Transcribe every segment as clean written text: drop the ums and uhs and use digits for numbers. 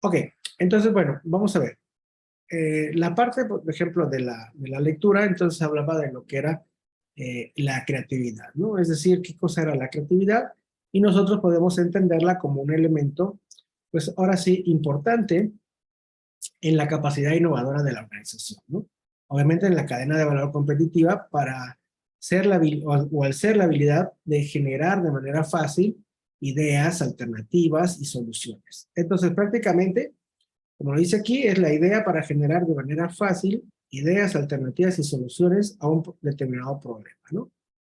Ok, entonces, bueno, vamos a ver. La parte, por ejemplo, de la lectura, entonces hablaba de lo que era la creatividad, ¿no? Es decir, qué cosa era la creatividad y nosotros podemos entenderla como un elemento, pues ahora sí, importante en la capacidad innovadora de la organización, ¿no? Obviamente en la cadena de valor competitiva para ser o al ser la habilidad de generar de manera fácil ideas, alternativas y soluciones. Entonces, prácticamente, como lo dice aquí, es la idea para generar de manera fácil ideas, alternativas y soluciones a un determinado problema, ¿no?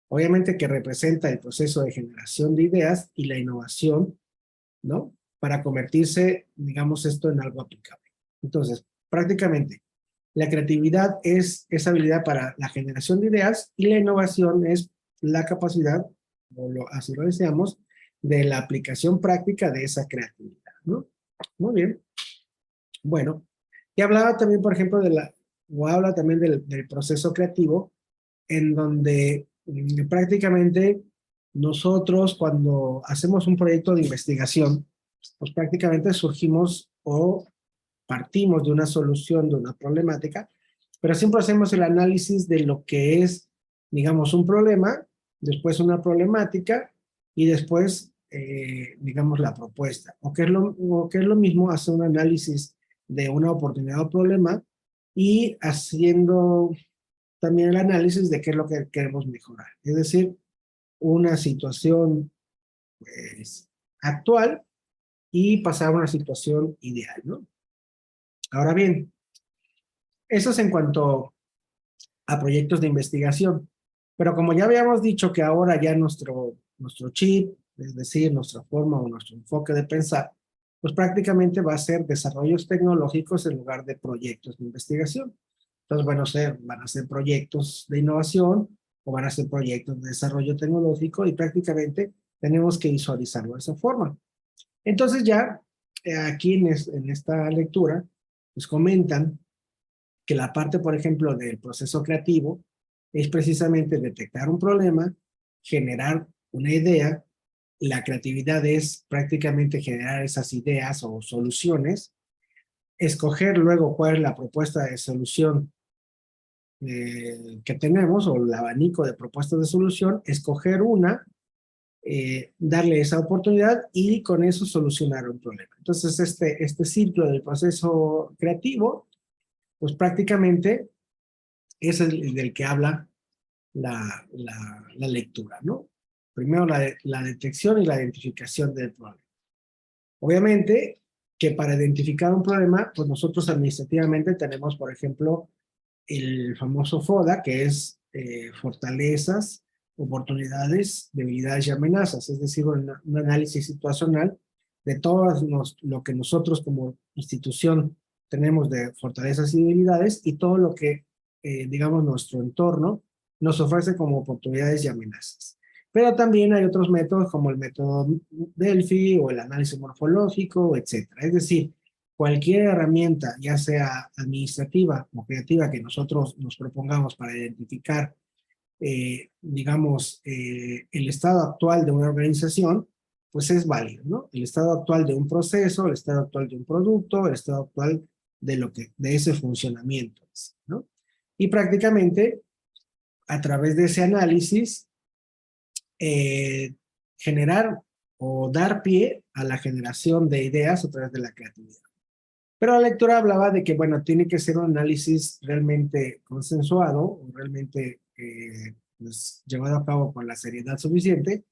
Obviamente que representa el proceso de generación de ideas y la innovación, ¿no? Para convertirse, digamos, esto en algo aplicable. Entonces, prácticamente, la creatividad es esa habilidad para la generación de ideas y la innovación es la capacidad, así lo deseamos, de la aplicación práctica de esa creatividad, ¿no? Muy bien. Bueno, y hablaba también, por ejemplo, o habla también del proceso creativo, en donde prácticamente nosotros cuando hacemos un proyecto de investigación, pues prácticamente surgimos o partimos de una solución de una problemática, pero siempre hacemos el análisis de lo que es, digamos, un problema, después una problemática y después, digamos, la propuesta. O que es lo mismo, hacer un análisis de una oportunidad o problema y haciendo también el análisis de qué es lo que queremos mejorar. Es decir, una situación pues, actual y pasar a una situación ideal, ¿no? Ahora bien, eso es en cuanto a proyectos de investigación. Pero como ya habíamos dicho que ahora ya nuestro chip, es decir, nuestra forma o nuestro enfoque de pensar, pues prácticamente va a ser desarrollos tecnológicos en lugar de proyectos de investigación. Entonces, bueno, van a ser proyectos de innovación o van a ser proyectos de desarrollo tecnológico y prácticamente tenemos que visualizarlo de esa forma. Entonces ya aquí en esta lectura, pues comentan que la parte, por ejemplo, del proceso creativo es precisamente detectar un problema, generar una idea. La creatividad es prácticamente generar esas ideas o soluciones, escoger luego cuál es la propuesta de solución que tenemos o el abanico de propuestas de solución, escoger una, darle esa oportunidad y con eso solucionar un problema. Entonces, este ciclo del proceso creativo, pues prácticamente es el del que habla la lectura, ¿no? Primero la detección y la identificación del problema. Obviamente que para identificar un problema, pues nosotros administrativamente tenemos, por ejemplo, el famoso FODA, que es fortalezas, oportunidades, debilidades y amenazas, es decir, un análisis situacional de todo lo que nosotros como institución tenemos de fortalezas y debilidades y todo lo que, digamos, nuestro entorno nos ofrece como oportunidades y amenazas. Pero también hay otros métodos como el método Delphi o el análisis morfológico, etcétera. Es decir, cualquier herramienta, ya sea administrativa o creativa que nosotros nos propongamos para identificar, digamos, el estado actual de una organización, pues es válido, ¿no? El estado actual de un proceso, el estado actual de un producto, el estado actual de ese funcionamiento, ¿no? Y prácticamente, a través de ese análisis, eh, generar o dar pie a la generación de ideas a través de la creatividad. Pero la lectura hablaba de que, bueno, tiene que ser un análisis realmente consensuado, o realmente pues, llevado a cabo con la seriedad suficiente,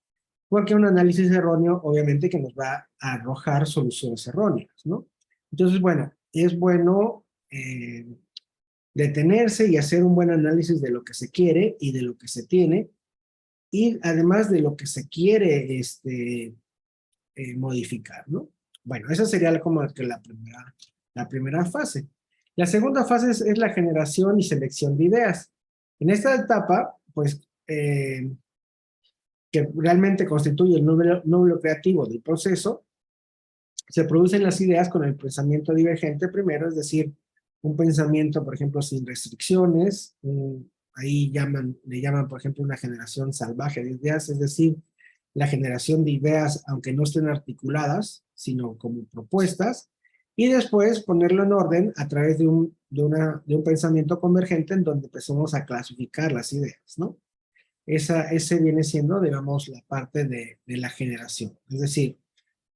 porque un análisis erróneo, obviamente, que nos va a arrojar soluciones erróneas, ¿no? Entonces, bueno, es bueno detenerse y hacer un buen análisis de lo que se quiere y de lo que se tiene, y además de lo que se quiere modificar, ¿no? Bueno, esa sería como que la primera fase. La segunda fase es la generación y selección de ideas. En esta etapa, pues, que realmente constituye el núcleo creativo del proceso, se producen las ideas con el pensamiento divergente primero, es decir, un pensamiento, por ejemplo, sin restricciones, ahí le llaman, por ejemplo, una generación salvaje de ideas, es decir, la generación de ideas, aunque no estén articuladas, sino como propuestas, y después ponerlo en orden a través de un pensamiento convergente en donde empezamos a clasificar las ideas, ¿no? Ese viene siendo, digamos, la parte de la generación. Es decir,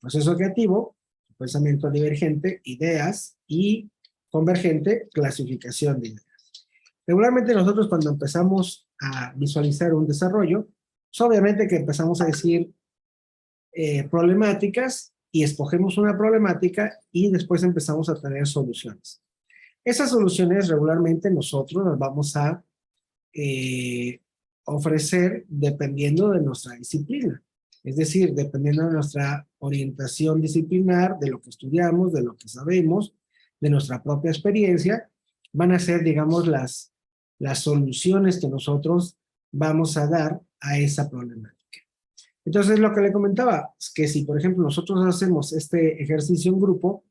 proceso creativo, pensamiento divergente, ideas, y convergente, clasificación de ideas. Regularmente nosotros cuando empezamos a visualizar un desarrollo, pues obviamente que empezamos a decir problemáticas y escogemos una problemática y después empezamos a tener soluciones. Esas soluciones regularmente nosotros las vamos a eh, ofrecer dependiendo de nuestra disciplina. Es decir, dependiendo de nuestra orientación disciplinar, de lo que estudiamos, de lo que sabemos, de nuestra propia experiencia, van a ser, digamos, las soluciones que nosotros vamos a dar a esa problemática. Entonces, lo que le comentaba es que si, por ejemplo, nosotros hacemos este ejercicio en grupo,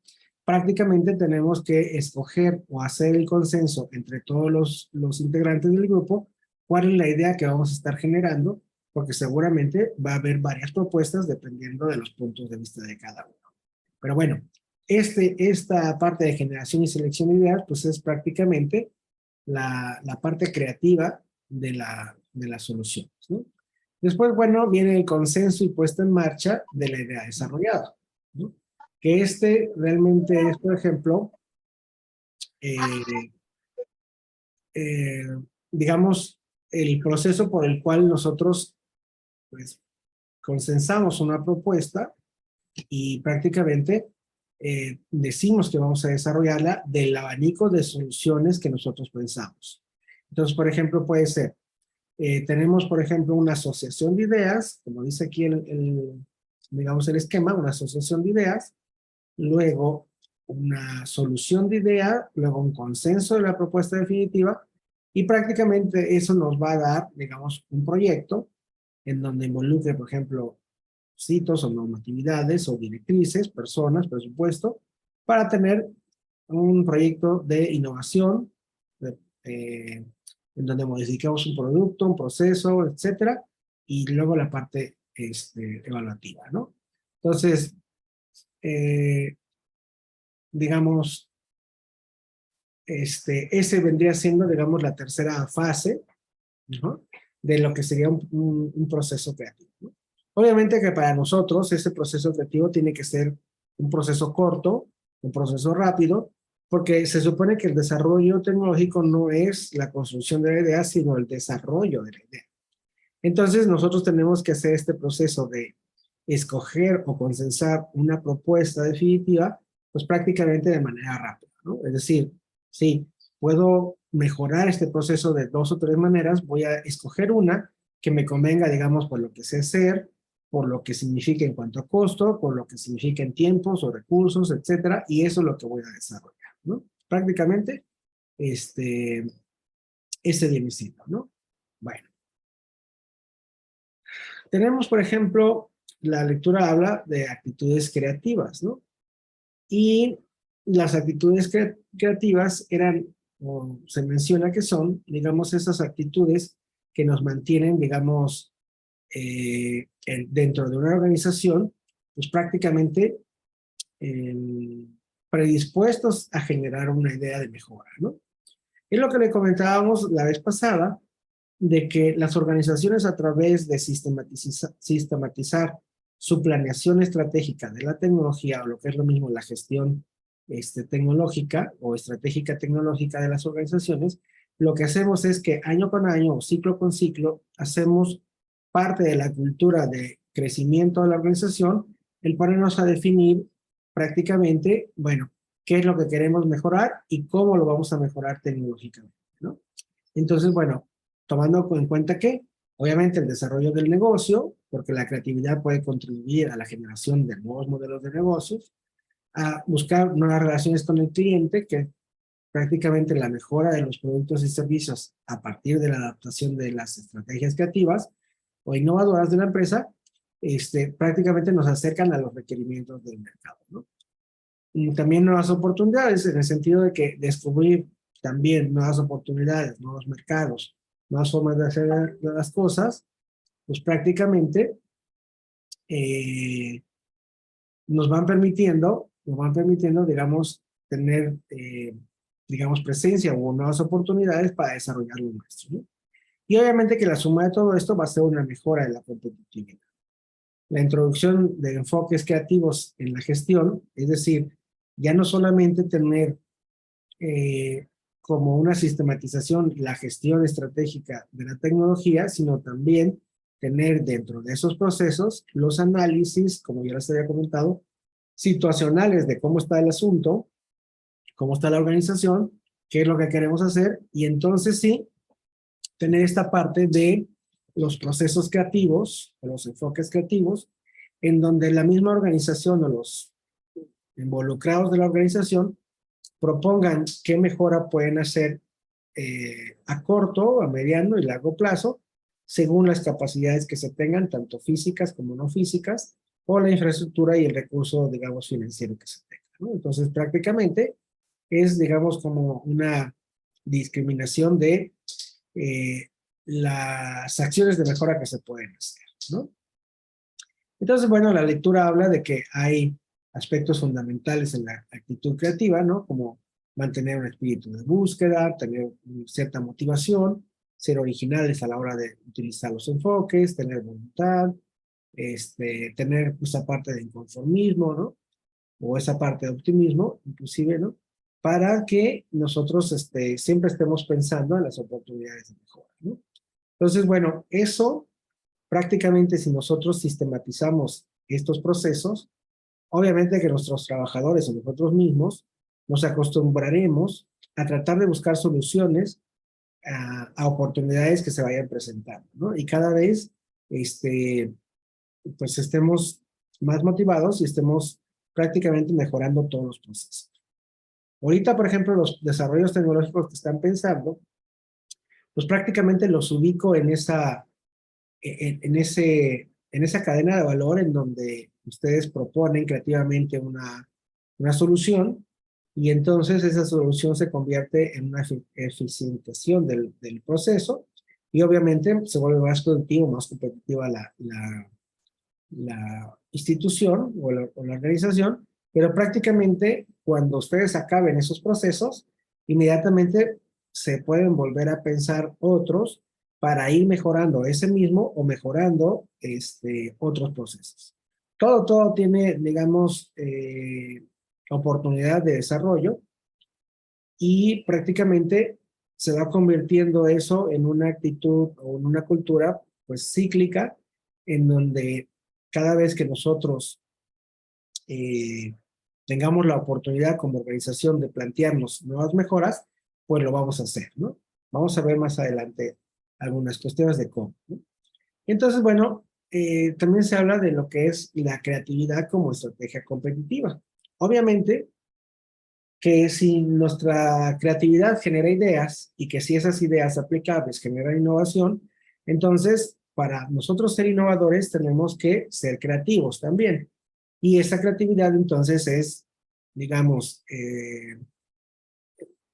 prácticamente tenemos que escoger o hacer el consenso entre todos los integrantes del grupo, cuál es la idea que vamos a estar generando, porque seguramente va a haber varias propuestas dependiendo de los puntos de vista de cada uno. Pero bueno, esta parte de generación y selección de ideas, pues es prácticamente la parte creativa de las soluciones, ¿no? Después, bueno, viene el consenso y puesta en marcha de la idea desarrollada, ¿no? Que realmente es, por ejemplo, eh, eh, digamos, el proceso por el cual nosotros, pues, consensamos una propuesta y prácticamente decimos que vamos a desarrollarla del abanico de soluciones que nosotros pensamos. Entonces, por ejemplo, puede ser, tenemos, por ejemplo, una asociación de ideas, como dice aquí digamos, el esquema, una asociación de ideas, luego una solución de idea, luego un consenso de la propuesta definitiva, y prácticamente eso nos va a dar, digamos, un proyecto en donde involucre, por ejemplo, citos o normatividades o directrices, personas, presupuesto, para tener un proyecto de innovación, eh, en donde modificamos un producto, un proceso, etcétera, y luego la parte evaluativa, ¿no? Entonces, digamos, ese vendría siendo, digamos, la tercera fase, ¿no? De lo que sería un proceso creativo, ¿no? Obviamente que para nosotros ese proceso creativo tiene que ser un proceso corto, un proceso rápido, porque se supone que el desarrollo tecnológico no es la construcción de la idea, sino el desarrollo de la idea. Entonces nosotros tenemos que hacer este proceso de escoger o consensar una propuesta definitiva, pues prácticamente de manera rápida, ¿no? Es decir, sí, puedo mejorar este proceso de 2 o 3 maneras, voy a escoger una que me convenga, digamos, por lo que sé hacer, por lo que significa en cuanto a costo, por lo que significa en tiempos o recursos, etcétera, y eso es lo que voy a desarrollar, ¿no? Prácticamente, ese viene siendo, ¿no? Bueno. Tenemos, por ejemplo, la lectura habla de actitudes creativas, ¿no? Y las actitudes creativas eran, o se menciona que son, digamos, esas actitudes que nos mantienen, digamos, dentro de una organización, pues prácticamente eh, predispuestos a generar una idea de mejora, ¿no? Es lo que le comentábamos la vez pasada, de que las organizaciones a través de sistematizar su planeación estratégica de la tecnología, o lo que es lo mismo la gestión tecnológica o estratégica tecnológica de las organizaciones, lo que hacemos es que año con año o ciclo con ciclo hacemos parte de la cultura de crecimiento de la organización, el ponernos a definir prácticamente, bueno, qué es lo que queremos mejorar y cómo lo vamos a mejorar tecnológicamente, ¿no? Entonces, bueno, tomando en cuenta que, obviamente, el desarrollo del negocio, porque la creatividad puede contribuir a la generación de nuevos modelos de negocios, a buscar nuevas relaciones con el cliente, que prácticamente la mejora de los productos y servicios a partir de la adaptación de las estrategias creativas o innovadoras de la empresa, prácticamente nos acercan a los requerimientos del mercado, ¿no? Y también nuevas oportunidades, en el sentido de que descubrir también nuevas oportunidades, nuevos mercados, nuevas formas de hacer las cosas, pues prácticamente nos van permitiendo nos van permitiendo, digamos, tener, digamos, presencia o nuevas oportunidades para desarrollar lo nuestro, ¿no? Y obviamente que la suma de todo esto va a ser una mejora de la competitividad. La introducción de enfoques creativos en la gestión, es decir, ya no solamente tener como una sistematización la gestión estratégica de la tecnología, sino también tener dentro de esos procesos los análisis, como ya les había comentado, situacionales de cómo está el asunto, cómo está la organización, qué es lo que queremos hacer, y entonces sí, tener esta parte de los procesos creativos, o los enfoques creativos, en donde la misma organización o los involucrados de la organización propongan qué mejora pueden hacer a corto, a mediano y largo plazo, según las capacidades que se tengan, tanto físicas como no físicas, o la infraestructura y el recurso, digamos, financiero que se tenga, ¿no? Entonces, prácticamente es, digamos, como una discriminación de eh, las acciones de mejora que se pueden hacer, ¿no? Entonces, bueno, la lectura habla de que hay aspectos fundamentales en la actitud creativa, ¿no? Como mantener un espíritu de búsqueda, tener cierta motivación, ser originales a la hora de utilizar los enfoques, tener voluntad, tener esa parte de inconformismo, ¿no? O esa parte de optimismo, inclusive, ¿no? Para que nosotros siempre estemos pensando en las oportunidades de mejora, ¿no? Entonces, bueno, eso prácticamente si nosotros sistematizamos estos procesos, obviamente que nuestros trabajadores o nosotros mismos nos acostumbraremos a tratar de buscar soluciones a oportunidades que se vayan presentando, ¿no? Y cada vez, pues estemos más motivados y estemos prácticamente mejorando todos los procesos. Ahorita, por ejemplo, los desarrollos tecnológicos que están pensando, pues prácticamente los ubico en esa cadena de valor en donde ustedes proponen creativamente una solución y entonces esa solución se convierte en una eficientización del proceso y obviamente se vuelve más productivo, más competitiva la institución o la organización, pero prácticamente cuando ustedes acaben esos procesos, inmediatamente se pueden volver a pensar otros para ir mejorando ese mismo o mejorando otros procesos. Todo tiene, digamos, oportunidad de desarrollo y prácticamente se va convirtiendo eso en una actitud o en una cultura pues cíclica en donde cada vez que nosotros tengamos la oportunidad como organización de plantearnos nuevas mejoras, pues lo vamos a hacer, ¿no? Vamos a ver más adelante algunas cuestiones de cómo, ¿no? Entonces, bueno, también se habla de lo que es la creatividad como estrategia competitiva. Obviamente que si nuestra creatividad genera ideas y que si esas ideas aplicables generan innovación, entonces para nosotros ser innovadores tenemos que ser creativos también. Y esa creatividad entonces es, digamos,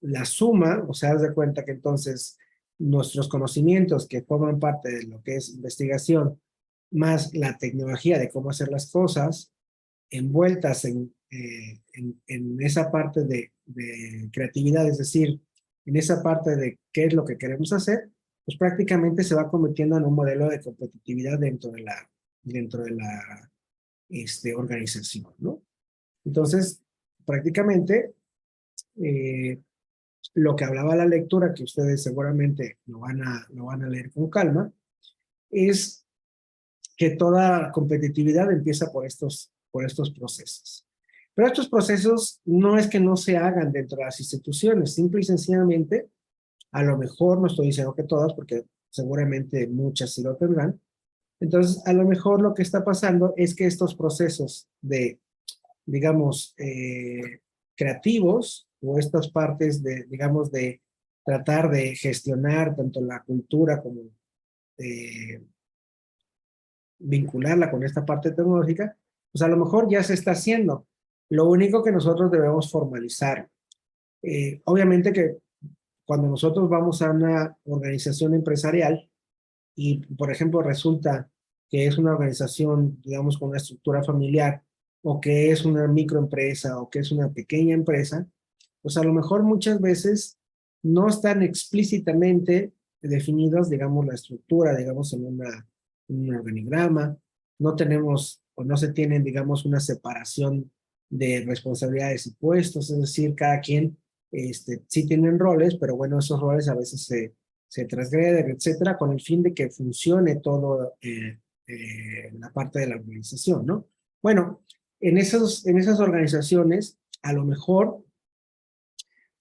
la suma, o sea, haz de cuenta que entonces nuestros conocimientos que forman parte de lo que es investigación, más la tecnología de cómo hacer las cosas, envueltas en esa parte de creatividad, es decir, en esa parte de qué es lo que queremos hacer, pues prácticamente se va convirtiendo en un modelo de competitividad dentro de la organización, ¿no? Entonces, prácticamente, eh, lo que hablaba la lectura, que ustedes seguramente lo van a leer con calma, es que toda competitividad empieza por estos procesos. Pero estos procesos no es que no se hagan dentro de las instituciones, simple y sencillamente, a lo mejor, no estoy diciendo que todas, porque seguramente muchas sí lo tendrán, entonces a lo mejor lo que está pasando es que estos procesos de, digamos, creativos, o estas partes de, digamos, de tratar de gestionar tanto la cultura como eh, vincularla con esta parte tecnológica, pues a lo mejor ya se está haciendo. Lo único que nosotros debemos formalizar. Obviamente que cuando nosotros vamos a una organización empresarial y, por ejemplo, resulta que es una organización, digamos, con una estructura familiar o qué es una microempresa, o qué es una pequeña empresa, pues a lo mejor muchas veces no están explícitamente definidos, digamos, la estructura, digamos, un organigrama, no tenemos o no se tienen, digamos, una separación de responsabilidades y puestos, es decir, cada quien sí tienen roles, pero bueno, esos roles a veces se transgreden, etcétera, con el fin de que funcione todo la parte de la organización, ¿no? Bueno, en esas organizaciones, a lo mejor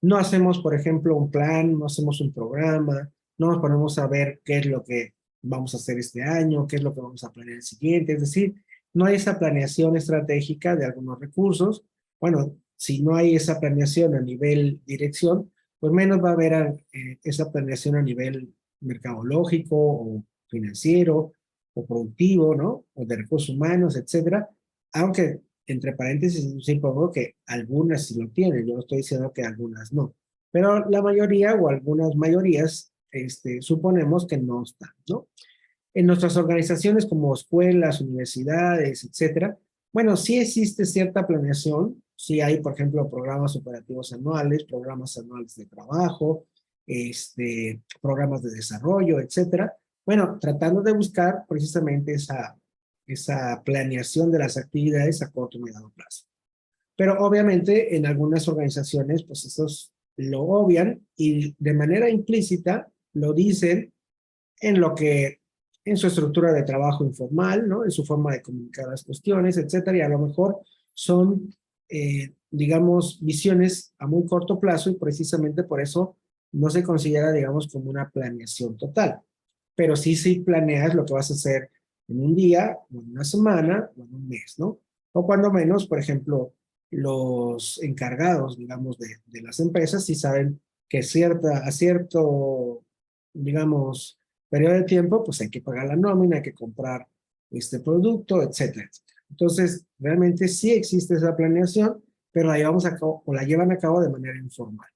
no hacemos, por ejemplo, un plan, no hacemos un programa, no nos ponemos a ver qué es lo que vamos a hacer este año, qué es lo que vamos a planear el siguiente, es decir, no hay esa planeación estratégica de algunos recursos. Bueno, si no hay esa planeación a nivel dirección, pues menos va a haber esa planeación a nivel mercadológico o financiero o productivo, ¿no? O de recursos humanos, etcétera. Aunque entre paréntesis, sí pongo que algunas sí lo tienen, yo no estoy diciendo que algunas no, pero la mayoría o algunas mayorías suponemos que no están, ¿no? En nuestras organizaciones como escuelas, universidades, etcétera, bueno, sí existe cierta planeación, sí hay, por ejemplo, programas operativos anuales, programas anuales de trabajo, programas de desarrollo, etcétera. Bueno, tratando de buscar precisamente esa planeación de las actividades a corto y mediano plazo. Pero obviamente en algunas organizaciones, pues estos lo obvian y de manera implícita lo dicen en lo que, en su estructura de trabajo informal, ¿no? En su forma de comunicar las cuestiones, etcétera, y a lo mejor son, digamos, visiones a muy corto plazo y precisamente por eso no se considera, digamos, como una planeación total. Pero sí planeas lo que vas a hacer en un día, o en una semana, o en un mes, ¿no? O cuando menos, por ejemplo, los encargados, digamos, de las empresas, sí saben que a cierto, digamos, periodo de tiempo, pues hay que pagar la nómina, hay que comprar este producto, etcétera, etcétera. Entonces, realmente sí existe esa planeación, pero la llevamos a cabo, o la llevan a cabo de manera informal.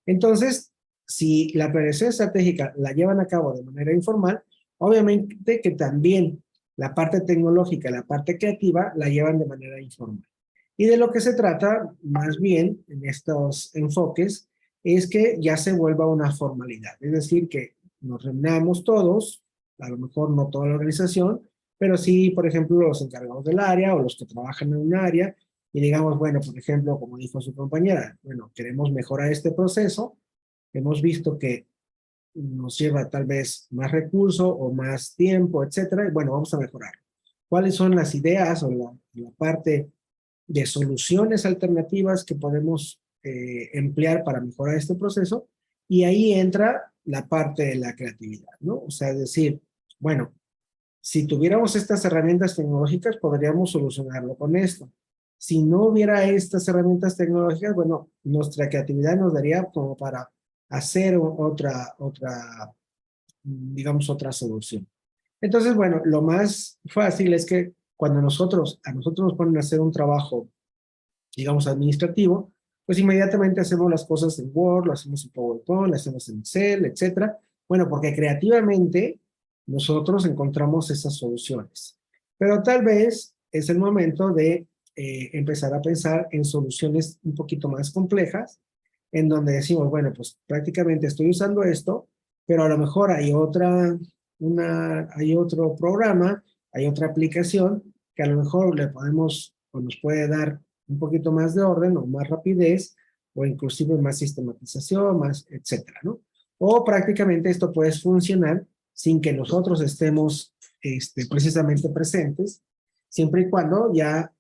Entonces, si la planeación estratégica la llevan a cabo de manera informal, obviamente que también la parte tecnológica, la parte creativa, la llevan de manera informal. Y de lo que se trata, más bien, en estos enfoques, es que ya se vuelva una formalidad. Es decir, que nos reunamos todos, a lo mejor no toda la organización, pero sí, por ejemplo, los encargados del área o los que trabajan en un área, y digamos, bueno, por ejemplo, como dijo su compañera, bueno, queremos mejorar este proceso, hemos visto que nos lleva tal vez más recurso o más tiempo, etcétera, y bueno, vamos a mejorar. ¿Cuáles son las ideas o la parte de soluciones alternativas que podemos emplear para mejorar este proceso? Y ahí entra la parte de la creatividad, ¿no? O sea, es decir, bueno, si tuviéramos estas herramientas tecnológicas, podríamos solucionarlo con esto. Si no hubiera estas herramientas tecnológicas, bueno, nuestra creatividad nos daría como para hacer digamos, otra solución. Entonces, bueno, lo más fácil es que cuando a nosotros nos ponen a hacer un trabajo, digamos, administrativo, pues inmediatamente hacemos las cosas en Word, lo hacemos en PowerPoint, lo hacemos en Excel, etcétera. Bueno, porque creativamente nosotros encontramos esas soluciones. Pero tal vez es el momento de empezar a pensar en soluciones un poquito más complejas, en donde decimos, bueno, pues prácticamente estoy usando esto, pero a lo mejor hay otro programa, hay otra aplicación que a lo mejor le podemos o nos puede dar un poquito más de orden o más rapidez o inclusive más sistematización, más, etcétera, ¿no? O prácticamente esto puede funcionar sin que nosotros estemos precisamente presentes, siempre y cuando ya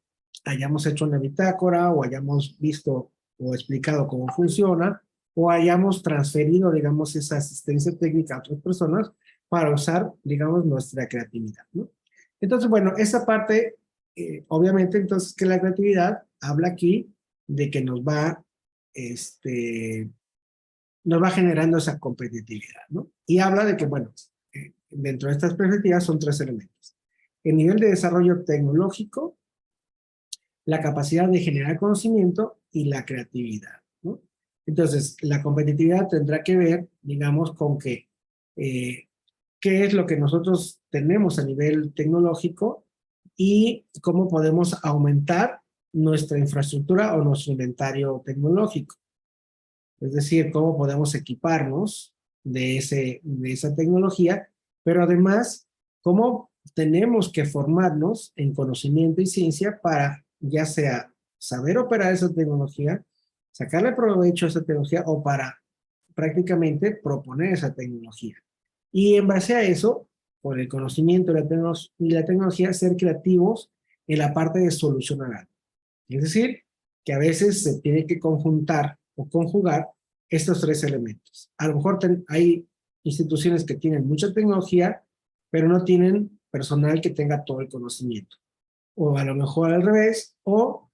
hayamos hecho una bitácora o hayamos visto o explicado cómo funciona o hayamos transferido, digamos, esa asistencia técnica a otras personas para usar, digamos, nuestra creatividad, ¿no? Entonces, bueno, esa parte, obviamente, entonces, que la creatividad habla aquí de que nos va generando esa competitividad, ¿no? Y habla de que, bueno, dentro de estas perspectivas son tres elementos. El nivel de desarrollo tecnológico, la capacidad de generar conocimiento y la creatividad, ¿no? Entonces, la competitividad tendrá que ver, digamos, con que, qué es lo que nosotros tenemos a nivel tecnológico y cómo podemos aumentar nuestra infraestructura o nuestro inventario tecnológico. Es decir, cómo podemos equiparnos de esa tecnología, pero además, cómo tenemos que formarnos en conocimiento y ciencia para ya sea saber operar esa tecnología, sacarle provecho a esa tecnología o para prácticamente proponer esa tecnología. Y en base a eso, con el conocimiento y la tecnología, ser creativos en la parte de solucionar algo. Es decir, que a veces se tiene que conjuntar o conjugar estos tres elementos. A lo mejor hay instituciones que tienen mucha tecnología, pero no tienen personal que tenga todo el conocimiento. O a lo mejor al revés, o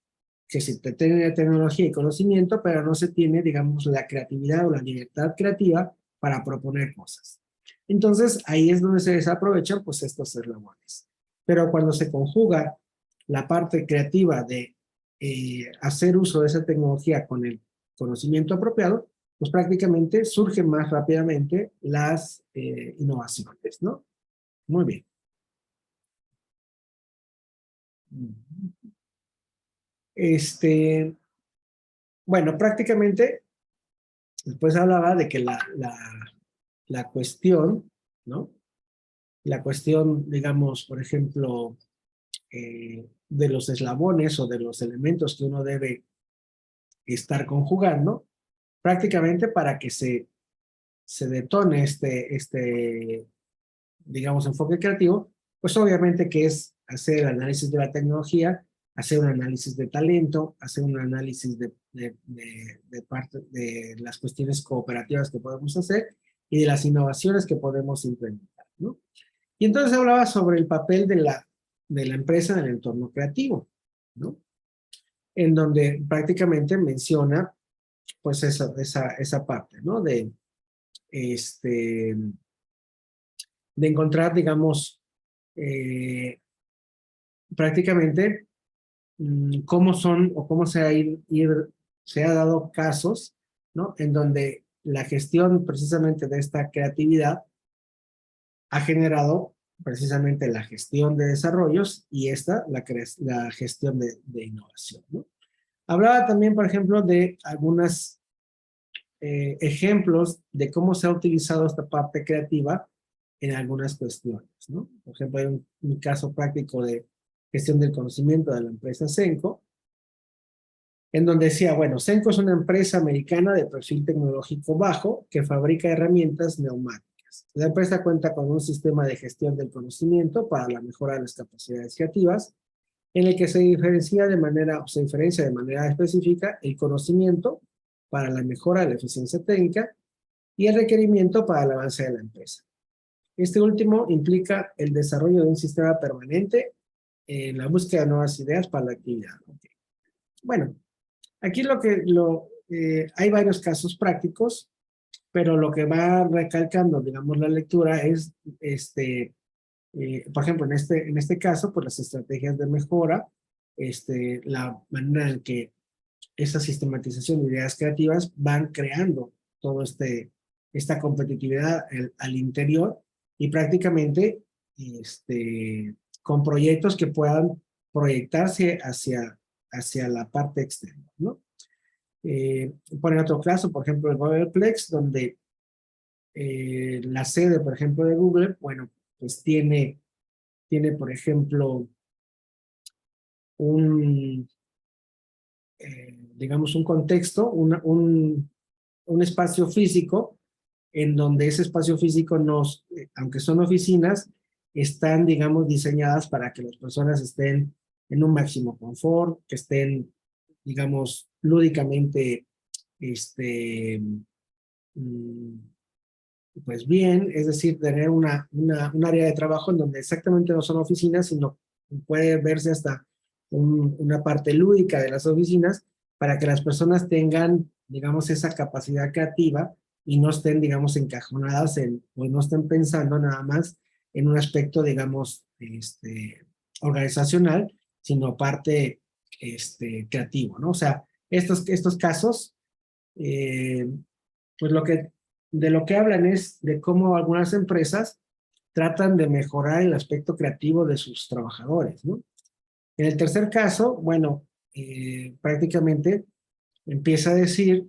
que se tiene tecnología y conocimiento, pero no se tiene, digamos, la creatividad o la libertad creativa para proponer cosas. Entonces, ahí es donde se desaprovechan, pues, estos eslabones. Pero cuando se conjuga la parte creativa de hacer uso de esa tecnología con el conocimiento apropiado, pues prácticamente surgen más rápidamente las innovaciones, ¿no? Muy bien. Bueno, prácticamente después hablaba de que la cuestión, ¿no? La cuestión, digamos, por ejemplo, de los eslabones o de los elementos que uno debe estar conjugando, prácticamente para que se detone digamos, enfoque creativo, pues obviamente que es hacer el análisis de la tecnología, hacer un análisis de talento, hacer un análisis de parte de las cuestiones cooperativas que podemos hacer y de las innovaciones que podemos implementar, ¿no? Y entonces hablaba sobre el papel de la empresa en el entorno creativo, ¿no? En donde prácticamente menciona pues esa parte, ¿no? Este, de encontrar, digamos, prácticamente cómo son o cómo se ha dado casos, ¿no? En donde la gestión precisamente de esta creatividad ha generado precisamente la gestión de desarrollos y la gestión de innovación, ¿no? Hablaba también, por ejemplo, de algunos ejemplos de cómo se ha utilizado esta parte creativa en algunas cuestiones, ¿no? Por ejemplo, hay un caso práctico de gestión del conocimiento de la empresa Cenco, en donde decía, bueno, Cenco es una empresa americana de perfil tecnológico bajo que fabrica herramientas neumáticas. La empresa cuenta con un sistema de gestión del conocimiento para la mejora de las capacidades creativas, en el que se diferencia de manera específica el conocimiento para la mejora de la eficiencia técnica y el requerimiento para el avance de la empresa. Este último implica el desarrollo de un sistema permanente en la búsqueda de nuevas ideas para la actividad. Okay. Bueno, aquí hay varios casos prácticos, pero lo que va recalcando, digamos, la lectura es, por ejemplo, en este caso, pues las estrategias de mejora, la manera en que esa sistematización de ideas creativas van creando todo esta competitividad al interior y prácticamente con proyectos que puedan proyectarse hacia la parte externa, ¿no? Ponen otro caso, por ejemplo, el Googleplex, donde la sede, por ejemplo, de Google, bueno, pues tiene por ejemplo, digamos, un contexto, un espacio físico, en donde ese espacio físico aunque son oficinas, están, digamos, diseñadas para que las personas estén en un máximo confort, que estén, digamos, lúdicamente, pues bien, es decir, tener un área de trabajo en donde exactamente no son oficinas, sino puede verse hasta una parte lúdica de las oficinas para que las personas tengan, digamos, esa capacidad creativa y no estén, digamos, encajonadas o no estén pensando nada más en un aspecto, digamos, organizacional, sino parte creativo, ¿no? O sea, estos casos, pues de lo que hablan es de cómo algunas empresas tratan de mejorar el aspecto creativo de sus trabajadores, ¿no? En el tercer caso, bueno, prácticamente empieza a decir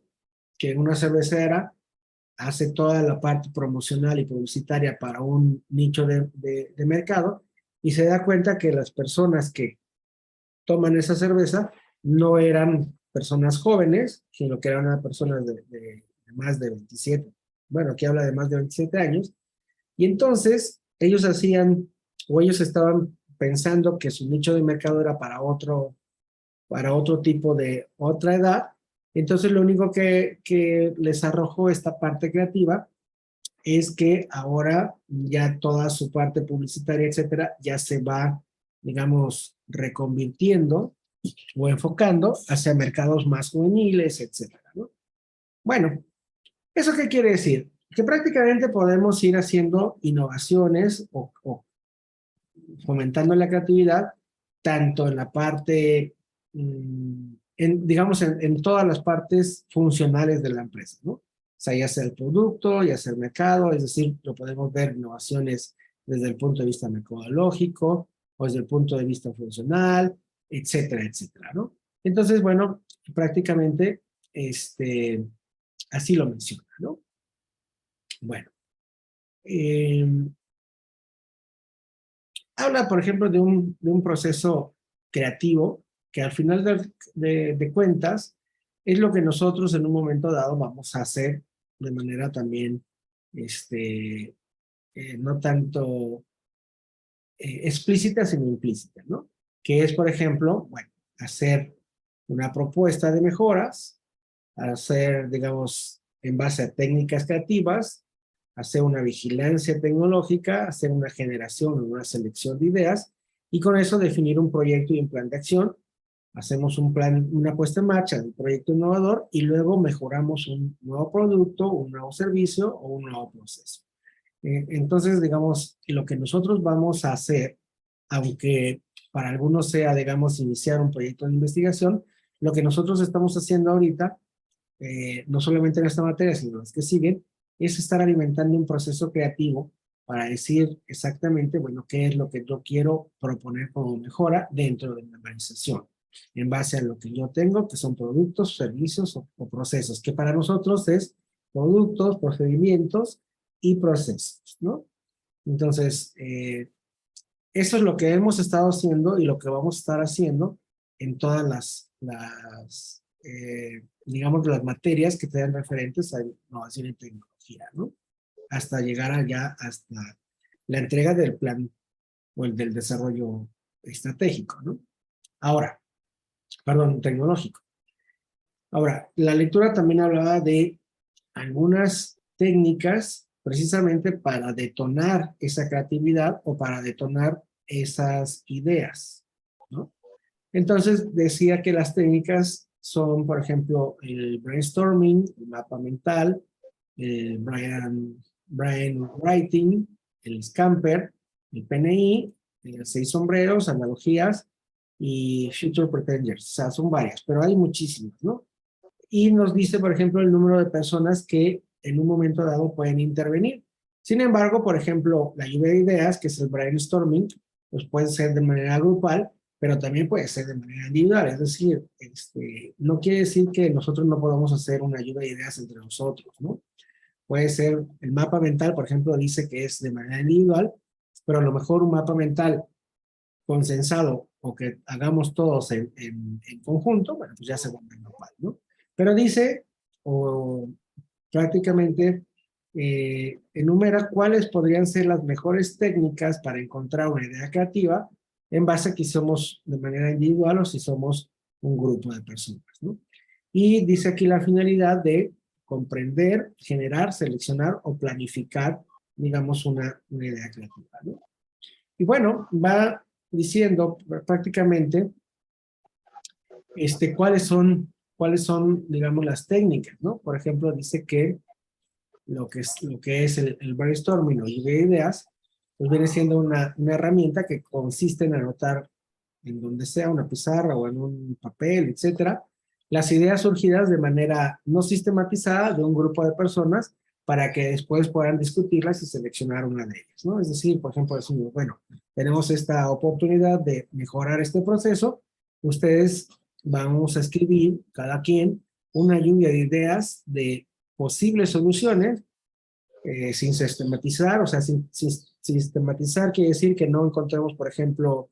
que una cervecera hace toda la parte promocional y publicitaria para un nicho de mercado y se da cuenta que las personas que toman esa cerveza no eran personas jóvenes, sino que eran personas de más de 27, bueno, aquí habla de más de 27 años, y entonces ellos hacían, o ellos estaban pensando que su nicho de mercado era para otro tipo de otra edad, entonces lo único que les arrojó esta parte creativa es que ahora ya toda su parte publicitaria, etcétera, ya se va, digamos, reconvirtiendo o enfocando hacia mercados más juveniles, etcétera, ¿no? Bueno, ¿eso qué quiere decir? Que prácticamente podemos ir haciendo innovaciones o fomentando la creatividad, tanto en la parte, digamos, en todas las partes funcionales de la empresa, ¿no? O sea, ya sea el producto, ya sea el mercado, es decir, lo podemos ver innovaciones desde el punto de vista metodológico o desde el punto de vista funcional, etcétera, etcétera, ¿no? Entonces, bueno, prácticamente, así lo menciona, ¿no? Bueno, eh, habla, por ejemplo, de un proceso creativo que al final de cuentas es lo que nosotros en un momento dado vamos a hacer de manera también, no tanto explícita, sino implícita, ¿no? Que es, por ejemplo, bueno, hacer una propuesta de mejoras, hacer, digamos, en base a técnicas creativas, hacer una vigilancia tecnológica, hacer una generación o una selección de ideas, y con eso definir un proyecto y un plan de acción. Hacemos un plan, una puesta en marcha de un proyecto innovador y luego mejoramos un nuevo producto, un nuevo servicio o un nuevo proceso. Entonces, digamos, lo que nosotros vamos a hacer, aunque para algunos sea, digamos, iniciar un proyecto de investigación, lo que nosotros estamos haciendo ahorita, no solamente en esta materia, sino en las que siguen, es estar alimentando un proceso creativo para decir exactamente, bueno, qué es lo que yo quiero proponer como mejora dentro de la organización, en base a lo que yo tengo, que son productos, servicios o procesos, que para nosotros es productos, procedimientos y procesos, ¿no? Entonces, eso es lo que hemos estado haciendo y lo que vamos a estar haciendo en todas digamos, las materias que te dan referentes a innovación y tecnología, ¿no? Hasta llegar allá, hasta la entrega del plan o el del desarrollo estratégico, ¿no? Ahora, perdón, tecnológico. Ahora, la lectura también hablaba de algunas técnicas precisamente para detonar esa creatividad o para detonar esas ideas, ¿no? Entonces decía que las técnicas son, por ejemplo, el brainstorming, el mapa mental, el brain writing, el scamper, el PNI, el seis sombreros, analogías y future pretenders. O sea, son varias, pero hay muchísimas, ¿no? Y nos dice, por ejemplo, el número de personas que en un momento dado pueden intervenir. Sin embargo, por ejemplo, la lluvia de ideas, que es el brainstorming, pues puede ser de manera grupal, pero también puede ser de manera individual. Es decir, no quiere decir que nosotros no podamos hacer una lluvia de ideas entre nosotros, ¿no? Puede ser, el mapa mental, por ejemplo, dice que es de manera individual, pero a lo mejor un mapa mental consensado o que hagamos todos en conjunto, bueno, pues ya se vuelve normal, ¿no? Pero dice, o prácticamente enumera cuáles podrían ser las mejores técnicas para encontrar una idea creativa en base a que somos de manera individual o si somos un grupo de personas, ¿no? Y dice aquí la finalidad de comprender, generar, seleccionar o planificar, digamos, una idea creativa, ¿no? Y bueno, va diciendo prácticamente cuáles son, digamos, las técnicas, ¿no? Por ejemplo, dice que lo que es el brainstorming o lluvia de ideas, pues viene siendo una herramienta que consiste en anotar en donde sea, una pizarra o en un papel, etcétera, las ideas surgidas de manera no sistematizada de un grupo de personas para que después puedan discutirlas y seleccionar una de ellas, ¿no? Es decir, por ejemplo, decimos, bueno, tenemos esta oportunidad de mejorar este proceso, ustedes vamos a escribir cada quien una lluvia de ideas de posibles soluciones sin sistematizar, o sea, sin sistematizar quiere decir que no encontremos, por ejemplo,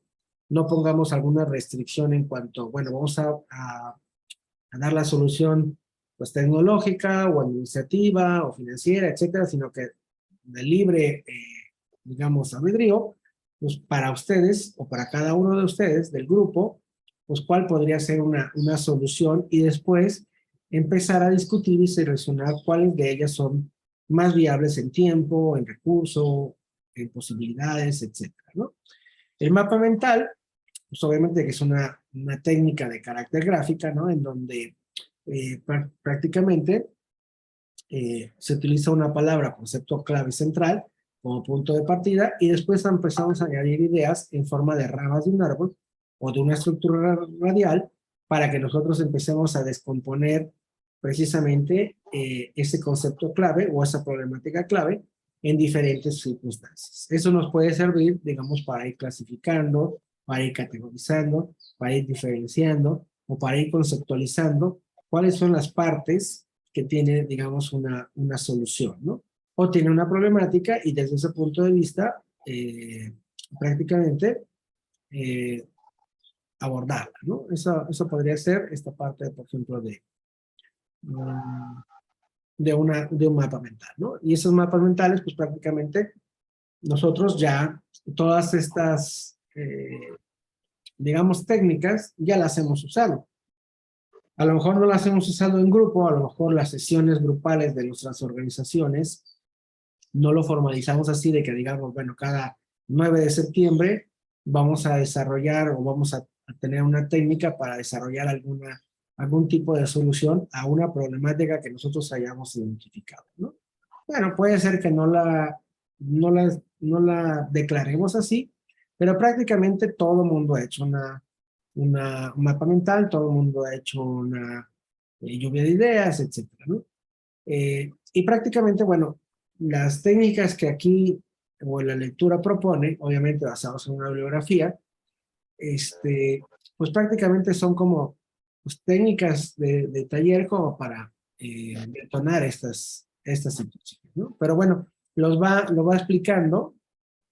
no pongamos alguna restricción en cuanto, bueno, vamos a dar la solución pues tecnológica o administrativa o financiera, etcétera, sino que de libre, digamos, albedrío, pues para ustedes o para cada uno de ustedes del grupo, pues cuál podría ser una solución y después empezar a discutir y seleccionar cuáles de ellas son más viables en tiempo, en recurso, en posibilidades, etcétera, ¿no? El mapa mental, pues obviamente que es una técnica de carácter gráfica, ¿no? En donde prácticamente se utiliza una palabra, concepto clave central, como punto de partida, y después empezamos a añadir ideas en forma de ramas de un árbol o de una estructura radial para que nosotros empecemos a descomponer precisamente ese concepto clave o esa problemática clave en diferentes circunstancias. Eso nos puede servir, digamos, para ir clasificando, para ir categorizando, para ir diferenciando o para ir conceptualizando cuáles son las partes que tiene, digamos, una solución, ¿no? O tiene una problemática y desde ese punto de vista, prácticamente eh, abordarla, ¿no? Eso podría ser esta parte, por ejemplo, de un mapa mental, ¿no? Y esos mapas mentales, pues prácticamente nosotros ya todas estas, digamos, técnicas ya las hemos usado. A lo mejor no las hemos usado en grupo, a lo mejor las sesiones grupales de nuestras organizaciones no lo formalizamos así de que digamos, bueno, cada 9 de septiembre vamos a desarrollar o vamos a tener una técnica para desarrollar algún tipo de solución a una problemática que nosotros hayamos identificado, ¿no? Bueno, puede ser que no la declaremos así, pero prácticamente todo el mundo ha hecho un mapa mental, todo el mundo ha hecho una lluvia de ideas, etcétera, ¿no? Y prácticamente, bueno, las técnicas que aquí o la lectura propone, obviamente basados en una bibliografía, pues prácticamente son como pues, técnicas de taller como para detonar estas situaciones, ¿no? Pero bueno, lo va explicando,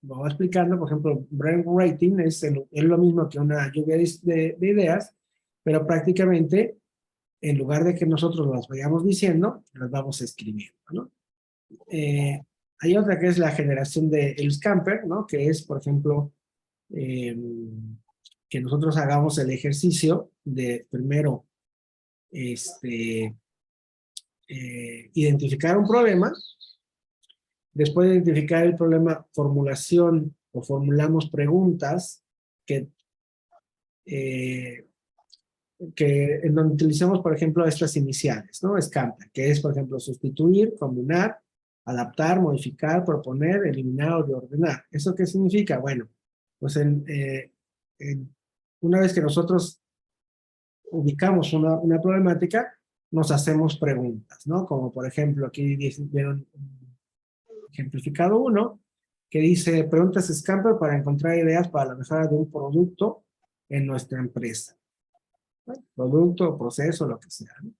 por ejemplo, brain rating es lo mismo que una lluvia de ideas, pero prácticamente en lugar de que nosotros las vayamos diciendo, las vamos escribiendo, ¿no? Eh, Hay otra que es la generación de el scamper, ¿no? Que es, por ejemplo, eh, que nosotros hagamos el ejercicio de primero identificar un problema, después de identificar el problema, formulación o formulamos preguntas que, eh, en donde utilicemos, por ejemplo, estas iniciales, ¿no? Scamper, que es, por ejemplo, sustituir, combinar, adaptar, modificar, proponer, eliminar o reordenar. ¿Eso qué significa? Bueno, pues una vez que nosotros ubicamos una problemática, nos hacemos preguntas, ¿no? Como por ejemplo, aquí vieron ejemplificado uno, que dice, preguntas Scamper para encontrar ideas para la mejora de un producto en nuestra empresa. ¿No? Producto, proceso, lo que sea, ¿no?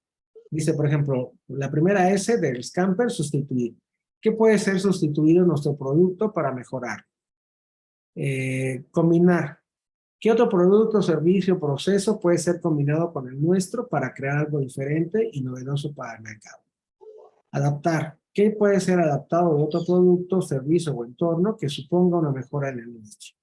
Dice, por ejemplo, la primera S del Scamper, sustituir. ¿Qué puede ser sustituido en nuestro producto para mejorar? Combinar. ¿Qué otro producto, servicio, proceso puede ser combinado con el nuestro para crear algo diferente y novedoso para el mercado? Adaptar. ¿Qué puede ser adaptado de otro producto, servicio o entorno que suponga una mejora en el nuestro?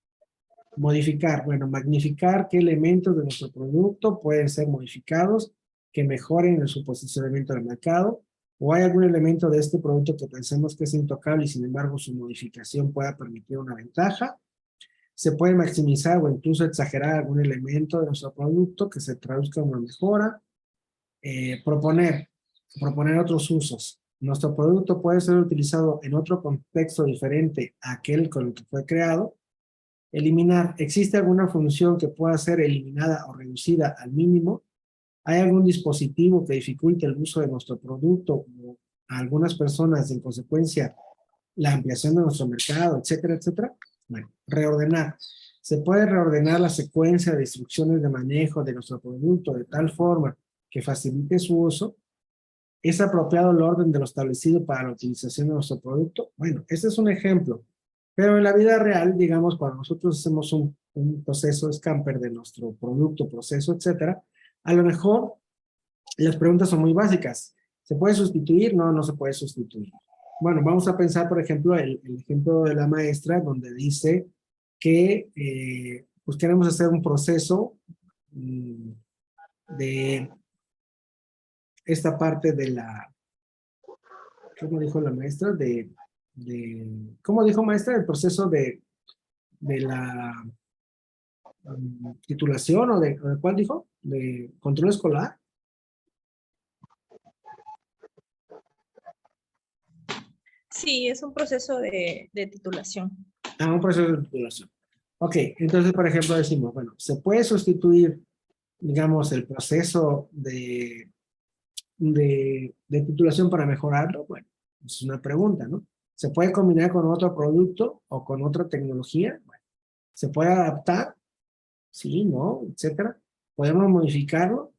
Modificar. Bueno, magnificar qué elementos de nuestro producto pueden ser modificados que mejoren en su posicionamiento en el mercado, o hay algún elemento de este producto que pensemos que es intocable y sin embargo su modificación pueda permitir una ventaja. Se puede maximizar o incluso exagerar algún elemento de nuestro producto que se traduzca en una mejora. Proponer otros usos. Nuestro producto puede ser utilizado en otro contexto diferente a aquel con el que fue creado. Eliminar. ¿Existe alguna función que pueda ser eliminada o reducida al mínimo? ¿Hay algún dispositivo que dificulte el uso de nuestro producto o a algunas personas, en consecuencia, la ampliación de nuestro mercado, etcétera, etcétera? Bueno, reordenar. se puede reordenar la secuencia de instrucciones de manejo de nuestro producto de tal forma que facilite su uso. ¿Es apropiado el orden de lo establecido para la utilización de nuestro producto? Bueno, este es un ejemplo. Pero en la vida real, digamos, cuando nosotros hacemos un proceso Scamper de nuestro producto, proceso, etcétera, a lo mejor las preguntas son muy básicas. ¿Se puede sustituir? No, no se puede sustituir. Bueno, vamos a pensar, por ejemplo, el ejemplo de la maestra, donde dice que pues queremos hacer un proceso de esta parte de la, ¿cómo dijo la maestra? ¿Cómo dijo maestra? El proceso de la titulación o de ¿cuál dijo? De control escolar. Sí, es un proceso de titulación. Ah, un proceso de titulación. Ok, entonces, por ejemplo, decimos, bueno, ¿se puede sustituir, digamos, el proceso de titulación para mejorarlo? Bueno, es una pregunta, ¿no? ¿Se puede combinar con otro producto o con otra tecnología? Bueno, ¿se puede adaptar? Sí, no, etcétera. ¿Podemos modificarlo?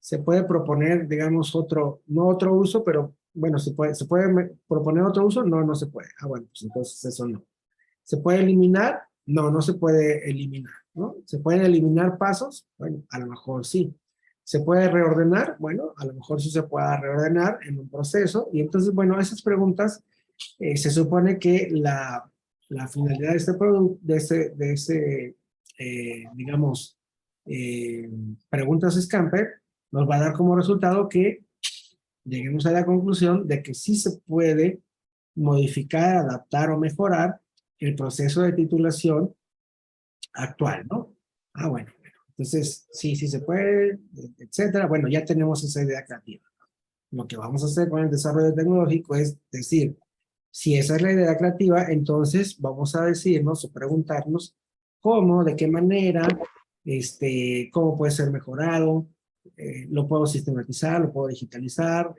Se puede proponer, digamos, no otro uso, pero bueno, ¿se puede proponer otro uso? No, no se puede. Ah, bueno, pues entonces eso no. ¿Se puede eliminar? No, no se puede eliminar, ¿no? ¿Se pueden eliminar pasos? Bueno, a lo mejor sí. ¿Se puede reordenar? Bueno, a lo mejor sí se puede reordenar en un proceso. Y entonces, bueno, esas preguntas se supone que la finalidad de este producto, digamos, eh, preguntas Scamper, nos va a dar como resultado que lleguemos a la conclusión de que sí se puede modificar, adaptar o mejorar el proceso de titulación actual, ¿no? Ah, bueno. Entonces, sí, sí se puede, etcétera. Bueno, ya tenemos esa idea creativa. Lo que vamos a hacer con el desarrollo tecnológico es decir, si esa es la idea creativa, entonces vamos a decirnos o preguntarnos cómo, de qué manera, cómo puede ser mejorado, lo puedo sistematizar, lo puedo digitalizar,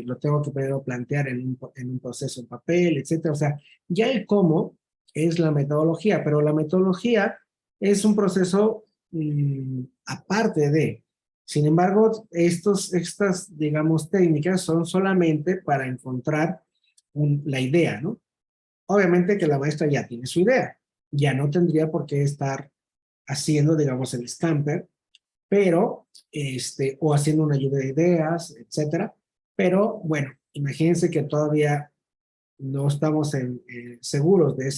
lo tengo que primero plantear en un proceso en papel, etcétera. O sea, ya el cómo es la metodología, pero la metodología es un proceso aparte de. Sin embargo, estas, digamos, técnicas son solamente para encontrar la idea, ¿no? Obviamente que la maestra ya tiene su idea, ya no tendría por qué estar haciendo, digamos, el Scamper, pero, o haciendo una lluvia de ideas, etcétera. Pero, bueno, imagínense que todavía no estamos seguros de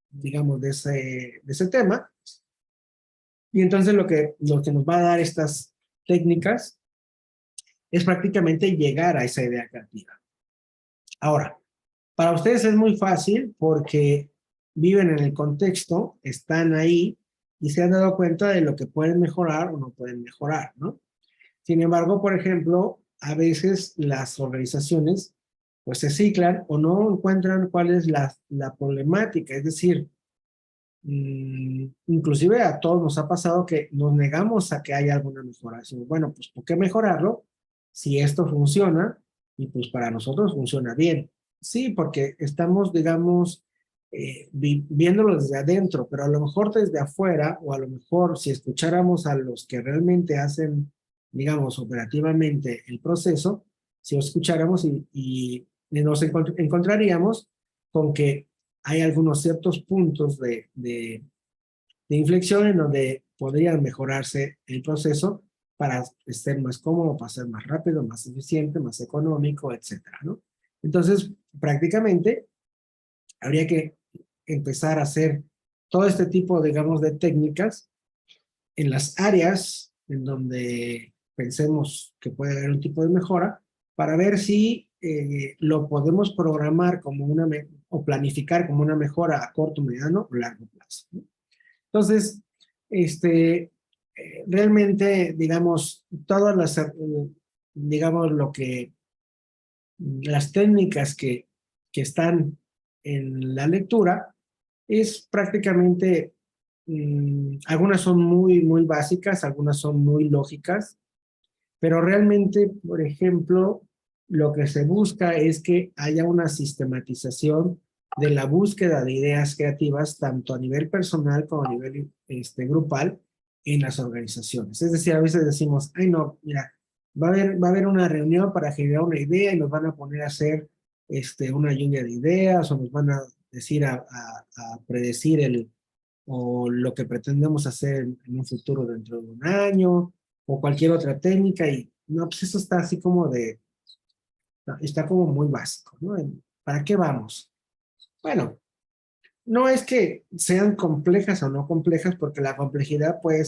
digamos, de ese tema. Y entonces lo que nos va a dar estas técnicas es prácticamente llegar a esa idea creativa. Ahora, para ustedes es muy fácil porque viven en el contexto, están ahí y se han dado cuenta de lo que pueden mejorar o no pueden mejorar, ¿no? Sin embargo, por ejemplo, a veces las organizaciones pues se ciclan o no encuentran cuál es la problemática, es decir, inclusive a todos nos ha pasado que nos negamos a que haya alguna mejora. Decimos, bueno, pues ¿por qué mejorarlo si esto funciona y pues para nosotros funciona bien? Sí, porque estamos, digamos, viéndolo desde adentro, pero a lo mejor desde afuera o a lo mejor si escucháramos a los que realmente hacen, digamos, operativamente el proceso, si escucháramos y nos encontraríamos con que hay algunos ciertos puntos de inflexión en donde podrían mejorarse el proceso para ser más cómodo, para ser más rápido, más eficiente, más económico, etcétera, ¿no? Entonces, prácticamente, habría que empezar a hacer todo este tipo, digamos, de técnicas en las áreas en donde pensemos que puede haber un tipo de mejora para ver si lo podemos programar como o planificar como una mejora a corto, mediano o largo plazo, ¿no? Entonces, realmente, digamos, todas digamos, las técnicas que están en la lectura es prácticamente, algunas son muy, muy básicas, algunas son muy lógicas, pero realmente, por ejemplo, lo que se busca es que haya una sistematización de la búsqueda de ideas creativas, tanto a nivel personal como a nivel grupal, en las organizaciones. Es decir, a veces decimos, ay no, mira, va a haber una reunión para generar una idea y nos van a poner a hacer una lluvia de ideas o nos van a decir a predecir o lo que pretendemos hacer en un futuro dentro de un año o cualquier otra técnica y no, pues eso está así como está como muy básico, ¿no? ¿Para qué vamos? Bueno, no es que sean complejas o no complejas, porque la complejidad puede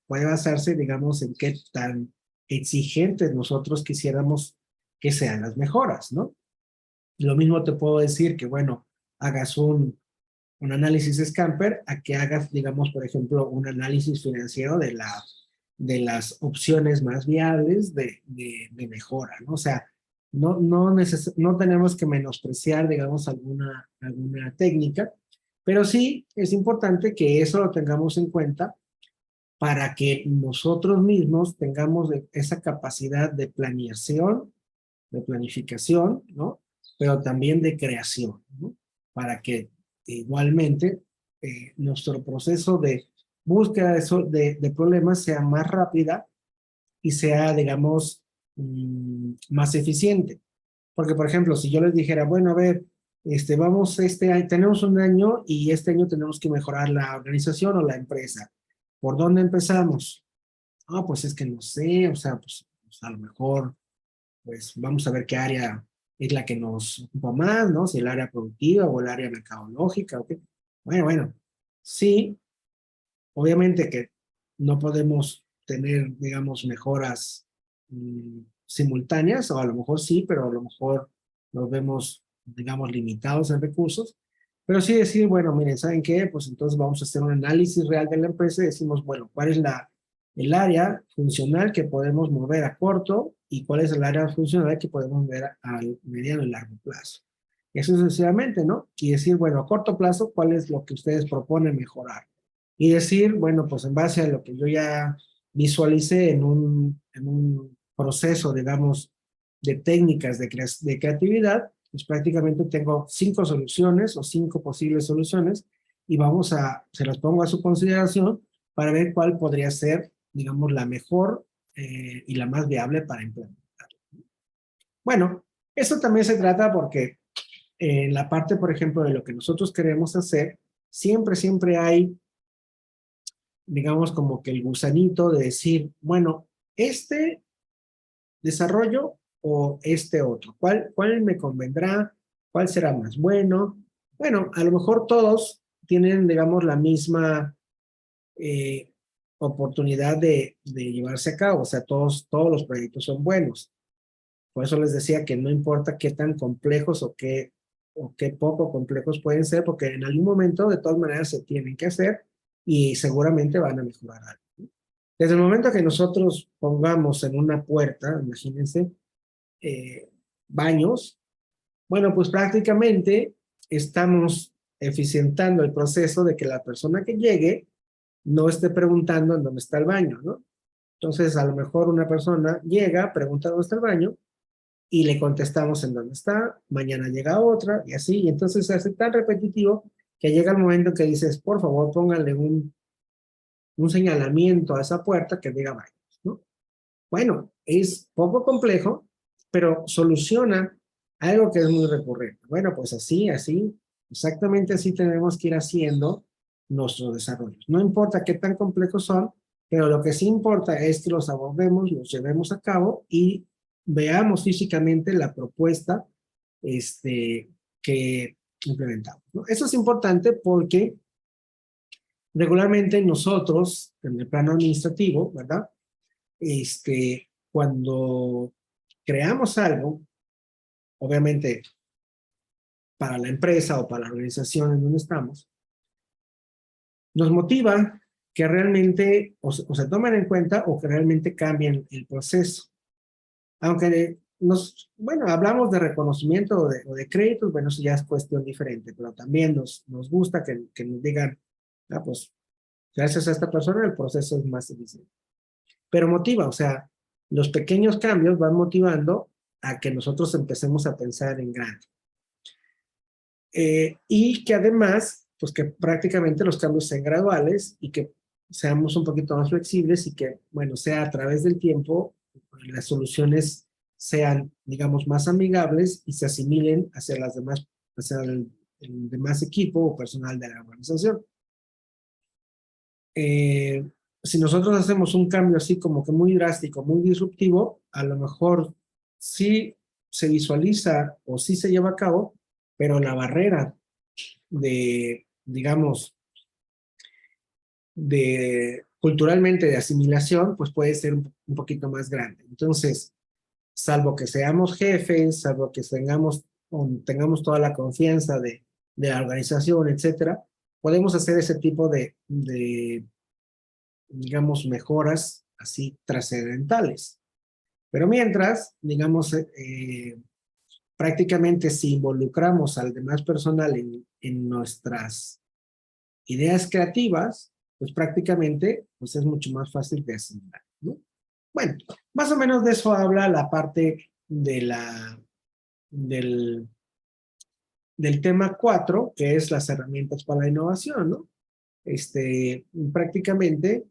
basarse, digamos, en qué tan exigentes nosotros quisiéramos que sean las mejoras, ¿no? Lo mismo te puedo decir que, bueno, hagas un análisis Scamper a que hagas, digamos, por ejemplo, un análisis financiero de las opciones más viables de mejora, ¿no? O sea, no tenemos que menospreciar, digamos, alguna técnica, pero sí es importante que eso lo tengamos en cuenta para que nosotros mismos tengamos esa capacidad de planeación, de planificación, ¿no? Pero también de creación, ¿no? Para que igualmente nuestro proceso de búsqueda de problemas sea más rápida y sea, digamos, más eficiente. Porque, por ejemplo, si yo les dijera, bueno, a ver, tenemos un año y este año tenemos que mejorar la organización o la empresa. ¿Por dónde empezamos? Ah, pues es que no sé, o sea, pues a lo mejor pues vamos a ver qué área es la que nos ocupa más, ¿no? Si el área productiva o el área mercadológica, ¿ok? Bueno, sí, obviamente que no podemos tener, digamos, mejoras simultáneas, o a lo mejor sí, pero a lo mejor nos vemos, digamos, limitados en recursos, pero sí decir, bueno, miren, ¿saben qué? Pues entonces vamos a hacer un análisis real de la empresa y decimos, bueno, ¿cuál es el área funcional que podemos mover a corto y cuál es el área funcional que podemos mover a mediano y largo plazo? Eso sucesivamente, ¿no? Y decir, bueno, a corto plazo, ¿cuál es lo que ustedes proponen mejorar? Y decir, bueno, pues en base a lo que yo ya visualicé en un proceso, digamos, de técnicas de creatividad, pues prácticamente tengo 5 soluciones o 5 posibles soluciones y se las pongo a su consideración para ver cuál podría ser, digamos, la mejor y la más viable para implementar. Bueno, eso también se trata porque en la parte, por ejemplo, de lo que nosotros queremos hacer, siempre hay, digamos, como que el gusanito de decir, bueno, este desarrollo o este otro, ¿cuál me convendrá? ¿Cuál será más bueno? Bueno, a lo mejor todos tienen, digamos, la misma oportunidad de llevarse a cabo, o sea, todos los proyectos son buenos. Por eso les decía que no importa qué tan complejos o qué poco complejos pueden ser, porque en algún momento de todas maneras se tienen que hacer y seguramente van a mejorar algo. Desde el momento que nosotros pongamos en una puerta, imagínense, eh, baños, bueno, pues prácticamente estamos eficientando el proceso de que la persona que llegue no esté preguntando en dónde está el baño, ¿no? Entonces, a lo mejor una persona llega, pregunta dónde está el baño, y le contestamos en dónde está, mañana llega otra, y así, y entonces se hace tan repetitivo que llega el momento que dices, por favor, pónganle un señalamiento a esa puerta que diga baños, ¿no? Bueno, es poco complejo, pero soluciona algo que es muy recurrente. Bueno, pues así, exactamente así tenemos que ir haciendo nuestros desarrollos. No importa qué tan complejos son, pero lo que sí importa es que los abordemos, los llevemos a cabo y veamos físicamente la propuesta que implementamos, ¿no? Eso es importante porque regularmente nosotros, en el plano administrativo, ¿verdad? Cuando creamos algo, obviamente para la empresa o para la organización en donde estamos, nos motiva que realmente o se tomen en cuenta o que realmente cambien el proceso. Aunque bueno, hablamos de reconocimiento o de créditos, bueno, eso ya es cuestión diferente, pero también nos gusta que nos digan, ah, pues gracias a esta persona el proceso es más eficiente. Pero motiva, o sea, los pequeños cambios van motivando a que nosotros empecemos a pensar en grande. Y que además, pues que prácticamente los cambios sean graduales y que seamos un poquito más flexibles y que, bueno, sea a través del tiempo, las soluciones sean, digamos, más amigables y se asimilen hacia las demás, hacia el demás equipo o personal de la organización. Si nosotros hacemos un cambio así como que muy drástico, muy disruptivo, a lo mejor sí se visualiza o sí se lleva a cabo, pero la barrera de, digamos, de culturalmente de asimilación, pues puede ser un poquito más grande. Entonces, salvo que seamos jefes, salvo que tengamos toda la confianza de la organización, etcétera, podemos hacer ese tipo de digamos, mejoras así trascendentales. Pero mientras, digamos, prácticamente si involucramos al demás personal en nuestras ideas creativas, pues prácticamente pues es mucho más fácil de asimilar, ¿no? Bueno, más o menos de eso habla la parte del, del tema 4, que es las herramientas para la innovación, ¿no? Prácticamente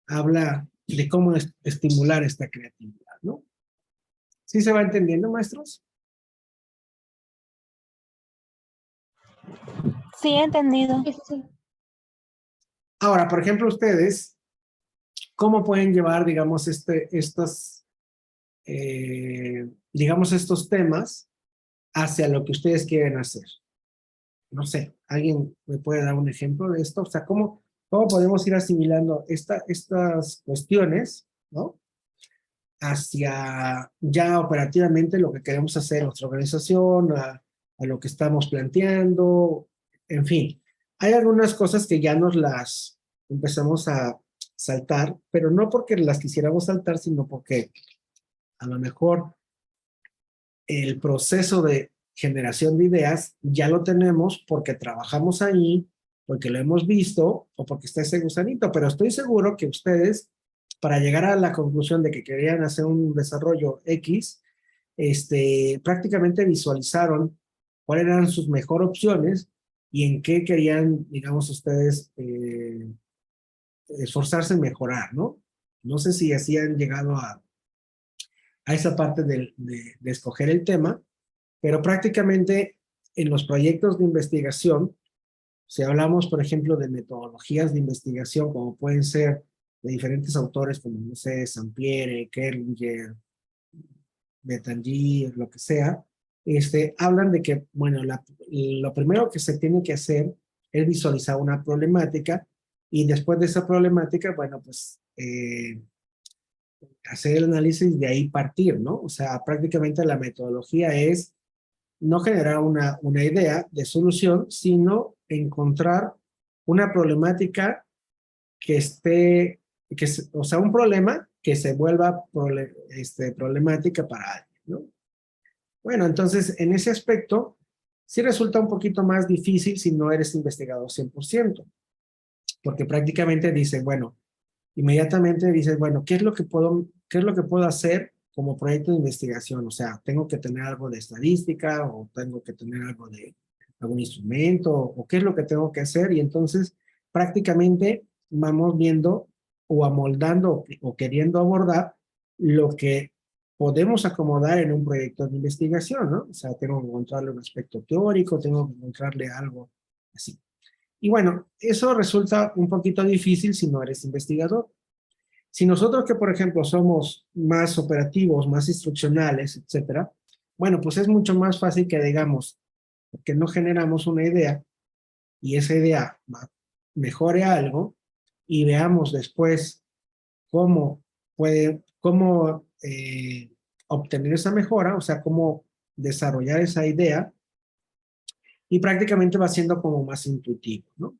habla de cómo estimular esta creatividad, ¿no? ¿Sí se va entendiendo, maestros? Sí, entendido. Sí, sí, sí. Ahora, por ejemplo, ustedes, ¿cómo pueden llevar, digamos, digamos, estos temas hacia lo que ustedes quieren hacer? No sé, ¿alguien me puede dar un ejemplo de esto? O sea, ¿cómo podemos ir asimilando estas cuestiones, ¿no? Hacia ya operativamente lo que queremos hacer en nuestra organización, a lo que estamos planteando, en fin. Hay algunas cosas que ya nos las empezamos a saltar, pero no porque las quisiéramos saltar, sino porque a lo mejor el proceso de generación de ideas ya lo tenemos porque trabajamos ahí, porque lo hemos visto o porque está ese gusanito, pero estoy seguro que ustedes, para llegar a la conclusión de que querían hacer un desarrollo X, prácticamente visualizaron cuáles eran sus mejores opciones y en qué querían, digamos, ustedes esforzarse en mejorar, ¿no? No sé si así han llegado a esa parte de escoger el tema, pero prácticamente en los proyectos de investigación, si hablamos, por ejemplo, de metodologías de investigación, como pueden ser de diferentes autores, como, no sé, Sampiere, Kerlinger, Betangir, lo que sea, hablan de que, bueno, lo primero que se tiene que hacer es visualizar una problemática y después de esa problemática, bueno, pues hacer el análisis y de ahí partir, ¿no? O sea, prácticamente la metodología es no generar una idea de solución, sino encontrar una problemática que esté, o sea, un problema que se vuelva problemática para alguien, ¿no? Bueno, entonces, en ese aspecto, sí resulta un poquito más difícil si no eres investigador 100%, porque prácticamente dice, bueno, inmediatamente dices, bueno, qué es lo que puedo hacer como proyecto de investigación? O sea, tengo que tener algo de estadística o tengo que tener algo de algún instrumento o qué es lo que tengo que hacer. Y entonces prácticamente vamos viendo o amoldando o queriendo abordar lo que podemos acomodar en un proyecto de investigación, ¿no? O sea, tengo que encontrarle un aspecto teórico, tengo que encontrarle algo así. Y bueno, eso resulta un poquito difícil si no eres investigador. Si nosotros que, por ejemplo, somos más operativos, más instruccionales, etcétera, bueno, pues es mucho más fácil que digamos que no generamos una idea y esa idea mejore algo y veamos después cómo cómo obtener esa mejora, o sea, cómo desarrollar esa idea y prácticamente va siendo como más intuitivo, ¿no?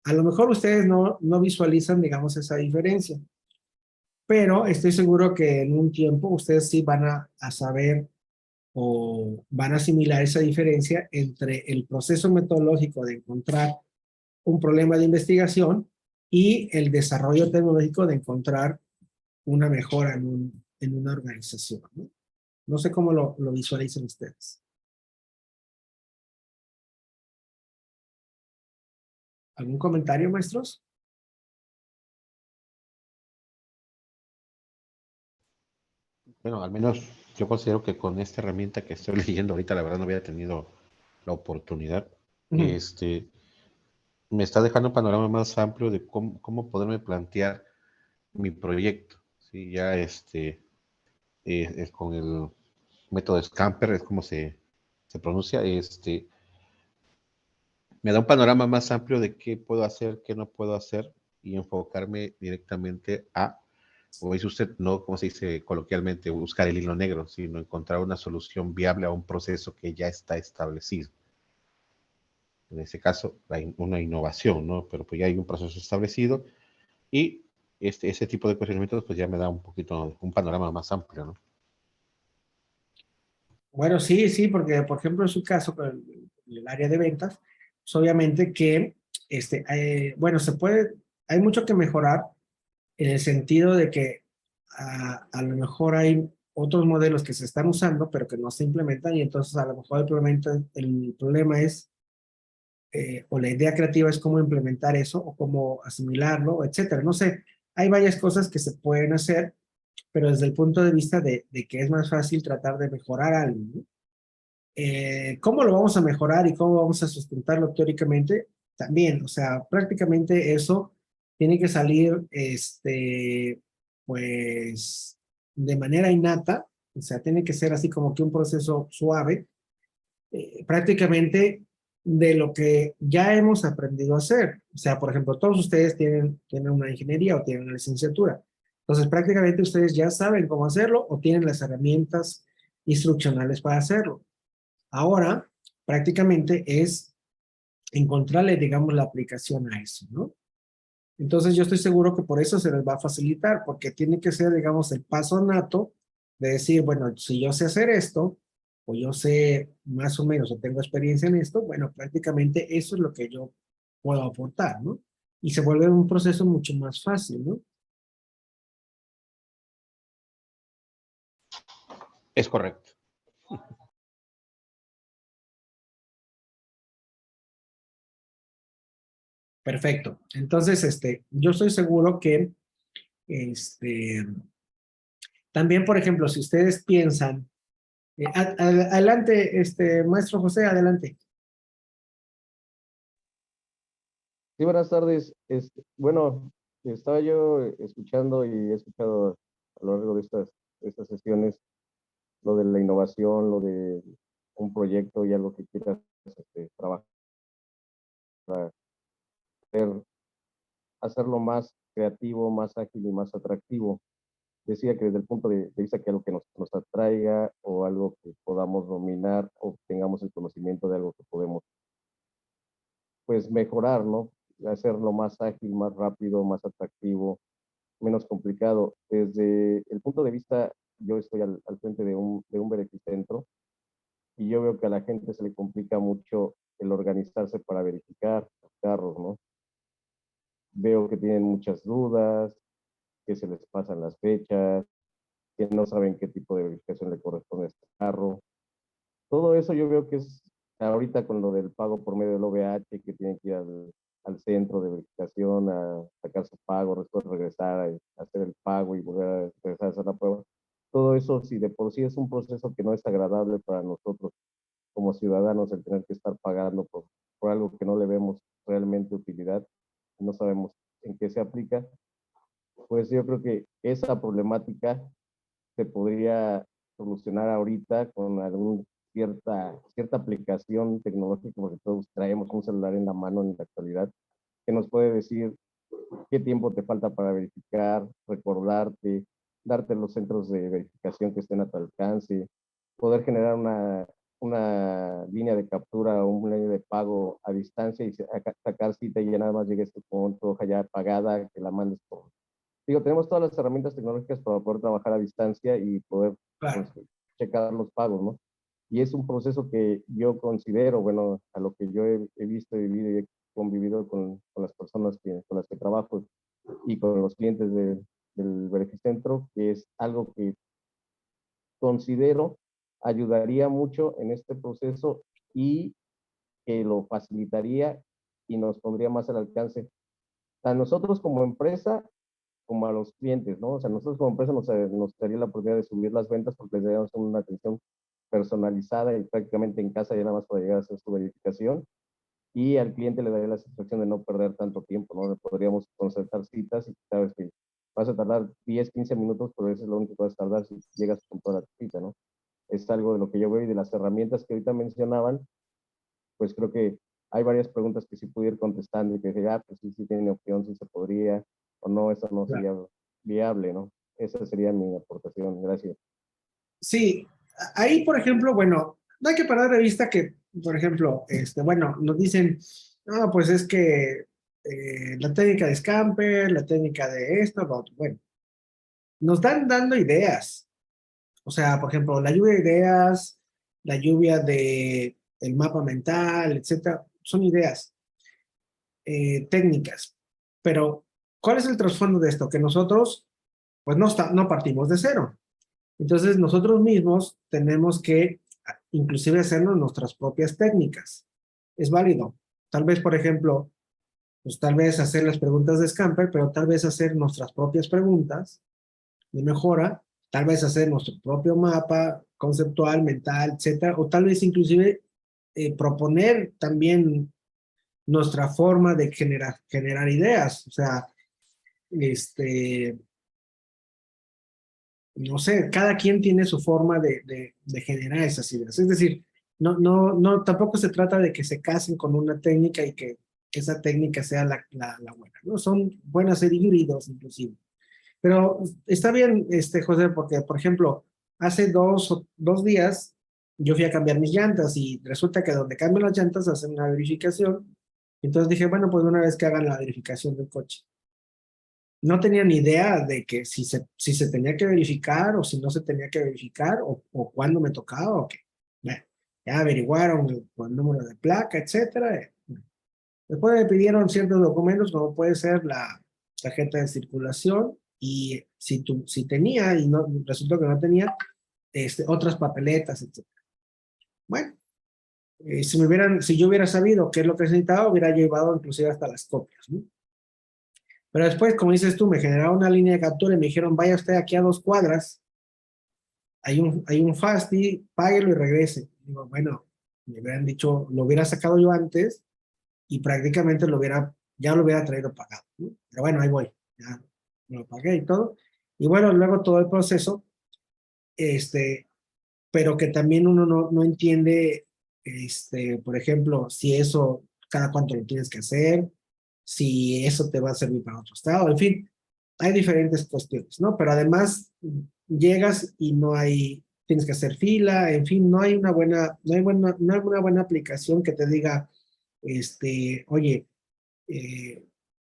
A lo mejor ustedes no visualizan, digamos, esa diferencia, pero estoy seguro que en un tiempo ustedes sí van a saber o van a asimilar esa diferencia entre el proceso metodológico de encontrar un problema de investigación y el desarrollo tecnológico de encontrar una mejora en una organización, ¿no? No sé cómo lo visualizan ustedes. ¿Algún comentario, maestros? Bueno, al menos yo considero que con esta herramienta que estoy leyendo ahorita, la verdad no había tenido la oportunidad. Ujú. Me está dejando un panorama más amplio de cómo poderme plantear mi proyecto. Sí, ya con el método Scamper, es como se pronuncia, me da un panorama más amplio de qué puedo hacer, qué no puedo hacer y enfocarme directamente a, como dice usted, no como se dice coloquialmente, buscar el hilo negro, sino encontrar una solución viable a un proceso que ya está establecido. En ese caso, hay una innovación, ¿no? Pero pues ya hay un proceso establecido y ese tipo de cuestionamientos pues ya me da un poquito, un panorama más amplio, ¿no? Bueno, sí, sí, porque por ejemplo en su caso, con el área de ventas, pues obviamente que, bueno, hay mucho que mejorar en el sentido de que a lo mejor hay otros modelos que se están usando, pero que no se implementan y entonces a lo mejor el problema es, o la idea creativa es cómo implementar eso o cómo asimilarlo, etcétera. No sé, hay varias cosas que se pueden hacer, pero desde el punto de vista de que es más fácil tratar de mejorar algo, ¿no? ¿Cómo lo vamos a mejorar y cómo vamos a sustentarlo teóricamente? También, o sea, prácticamente eso tiene que salir, pues, de manera innata, o sea, tiene que ser así como que un proceso suave, prácticamente de lo que ya hemos aprendido a hacer. O sea, por ejemplo, todos ustedes tienen una ingeniería o tienen una licenciatura. Entonces, prácticamente ustedes ya saben cómo hacerlo o tienen las herramientas instruccionales para hacerlo. Ahora, prácticamente es encontrarle, digamos, la aplicación a eso, ¿no? Entonces, yo estoy seguro que por eso se les va a facilitar, porque tiene que ser, digamos, el paso nato de decir, bueno, si yo sé hacer esto, o yo sé más o menos, o tengo experiencia en esto, bueno, prácticamente eso es lo que yo puedo aportar, ¿no? Y se vuelve un proceso mucho más fácil, ¿no? Es correcto. Perfecto. Entonces, yo estoy seguro que, este, también, por ejemplo, si ustedes piensan, adelante, maestro José, adelante. Sí, buenas tardes. Bueno, estaba yo escuchando y he escuchado a lo largo de estas sesiones lo de la innovación, lo de un proyecto y algo que quieras trabajar, hacerlo más creativo, más ágil y más atractivo. Decía que desde el punto de vista que algo que nos atraiga o algo que podamos dominar o tengamos el conocimiento de algo que podemos pues mejorar, ¿no? Hacerlo más ágil, más rápido, más atractivo, menos complicado. Desde el punto de vista, yo estoy al frente de un verificentro y yo veo que a la gente se le complica mucho el organizarse para verificar los carros, ¿no? Veo que tienen muchas dudas, que se les pasan las fechas, que no saben qué tipo de verificación le corresponde a este carro. Todo eso yo veo que es ahorita con lo del pago por medio del OVH, que tienen que ir al centro de verificación a sacar su pago, después regresar a hacer el pago y volver a regresar a hacer la prueba. Todo eso, si de por sí es un proceso que no es agradable para nosotros como ciudadanos, el tener que estar pagando por algo que no le vemos realmente utilidad, no sabemos en qué se aplica, pues yo creo que esa problemática se podría solucionar ahorita con cierta aplicación tecnológica, porque todos traemos un celular en la mano en la actualidad, que nos puede decir qué tiempo te falta para verificar, recordarte, darte los centros de verificación que estén a tu alcance, poder generar una línea de captura o una línea de pago a distancia y sacar cita y ya nada más llegues con tu hoja ya pagada, que la mandes por. Digo, tenemos todas las herramientas tecnológicas para poder trabajar a distancia y poder pues, Claro. checar los pagos, ¿no? Y es un proceso que yo considero, bueno, a lo que yo he visto, he vivido y he convivido con las personas con las que trabajo y con los clientes del Verificentro, que es algo que considero ayudaría mucho en este proceso y que lo facilitaría y nos pondría más al alcance a nosotros como empresa como a los clientes, ¿no? O sea, nosotros como empresa nos daría la oportunidad de subir las ventas porque les daríamos una atención personalizada y prácticamente en casa ya nada más para llegar a hacer su verificación, y al cliente le daría la satisfacción de no perder tanto tiempo, ¿no? Podríamos concertar citas y sabes que vas a tardar 10, 15 minutos, pero eso es lo único que vas a tardar si llegas con toda la cita, ¿no? Es algo de lo que yo veo, y de las herramientas que ahorita mencionaban, pues creo que hay varias preguntas que sí pude ir contestando y que dije, pues sí, sí tiene opción, sí se podría, o no, eso no sería viable, ¿no? Esa sería mi aportación. Gracias. Sí, ahí, por ejemplo, bueno, no hay que perder de vista que, por ejemplo, bueno, nos dicen, no, pues es que la técnica de Scamper, la técnica de esto, lo otro. Bueno, nos dan dando ideas. O sea, por ejemplo, la lluvia de ideas, la lluvia de el mapa mental, etcétera, son ideas técnicas. Pero, ¿cuál es el trasfondo de esto? Que nosotros, pues no partimos de cero. Entonces, nosotros mismos tenemos que inclusive hacernos nuestras propias técnicas. Es válido. Tal vez, por ejemplo, pues tal vez hacer las preguntas de Scamper, pero tal vez hacer nuestras propias preguntas de mejora, tal vez hacer nuestro propio mapa conceptual, mental, etcétera, o tal vez inclusive proponer también nuestra forma de generar ideas. O sea, no sé, cada quien tiene su forma de generar esas ideas. Es decir, no, tampoco se trata de que se casen con una técnica y que esa técnica sea la buena, ¿no? Son buenas ser híbridos, inclusive. Pero está bien, José, porque, por ejemplo, hace dos días yo fui a cambiar mis llantas y resulta que donde cambio las llantas hacen una verificación. Entonces dije, bueno, pues una vez que hagan la verificación del coche. No tenía ni idea de que si se tenía que verificar o si no se tenía que verificar o cuándo me tocaba o qué. Bueno, ya averiguaron el número de placa, etcétera. Después me pidieron ciertos documentos como puede ser la tarjeta de circulación y si tenía y no, resultó que no tenía, otras papeletas, etcétera. Bueno, si yo hubiera sabido qué es lo que necesitaba, hubiera llevado inclusive hasta las copias, ¿no? Pero después, como dices tú, me generaron una línea de captura y me dijeron, vaya usted aquí a 2 cuadras, hay un Fasti, páguelo y regrese. Digo, bueno, me hubieran dicho, lo hubiera sacado yo antes y prácticamente ya lo hubiera traído pagado, ¿no? Pero bueno, ahí voy, ya me lo pagué y todo. Y bueno, luego todo el proceso, pero que también uno no entiende, por ejemplo, si eso, cada cuánto lo tienes que hacer, si eso te va a servir para otro estado, en fin, hay diferentes cuestiones, ¿no? Pero además llegas y tienes que hacer fila, en fin, no hay una buena aplicación que te diga, oye,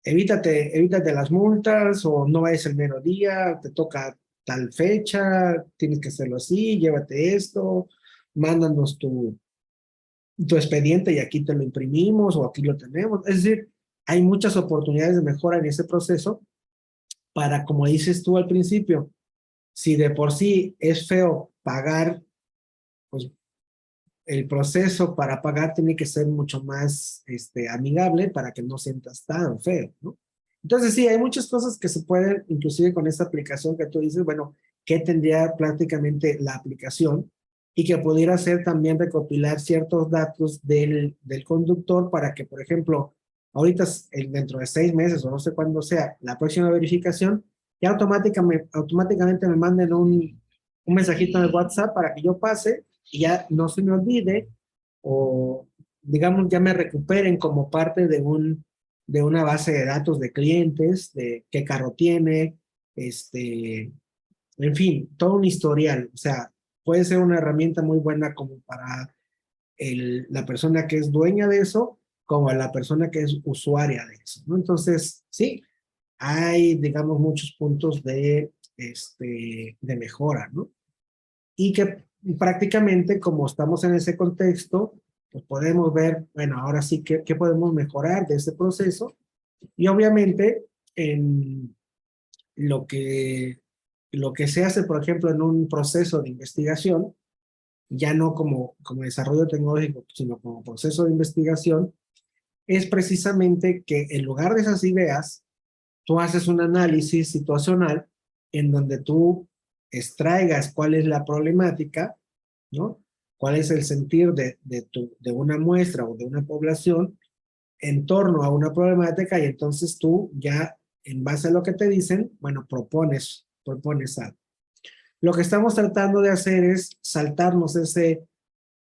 evítate las multas o no vayas el mero día, te toca tal fecha, tienes que hacerlo así, llévate esto, mándanos tu expediente y aquí te lo imprimimos o aquí lo tenemos. Es decir, hay muchas oportunidades de mejora en ese proceso para, como dices tú al principio, si de por sí es feo pagar, pues el proceso para pagar tiene que ser mucho más amigable para que no sientas tan feo, ¿no? Entonces sí, hay muchas cosas que se pueden, inclusive con esta aplicación que tú dices, bueno, que tendría prácticamente la aplicación y que pudiera ser también recopilar ciertos datos del conductor para que, por ejemplo, ahorita dentro de 6 meses o no sé cuándo sea la próxima verificación, ya automáticamente me manden un mensajito en el WhatsApp para que yo pase y ya no se me olvide o digamos ya me recuperen como parte de una base de datos de clientes, de qué carro tiene, en fin, todo un historial. O sea, puede ser una herramienta muy buena como para la persona que es dueña de eso, como la persona que es usuaria de eso, ¿no? Entonces, sí, hay, digamos, muchos puntos de mejora, ¿no? Y que prácticamente como estamos en ese contexto, pues podemos ver, bueno, ahora sí, ¿qué podemos mejorar de ese proceso? Y obviamente, en lo que se hace, por ejemplo, en un proceso de investigación, ya no como desarrollo tecnológico, sino como proceso de investigación, es precisamente que en lugar de esas ideas, tú haces un análisis situacional en donde tú extraigas cuál es la problemática, ¿no? Cuál es el sentir de una muestra o de una población en torno a una problemática y entonces tú ya, en base a lo que te dicen, bueno, propones algo. Lo que estamos tratando de hacer es saltarnos ese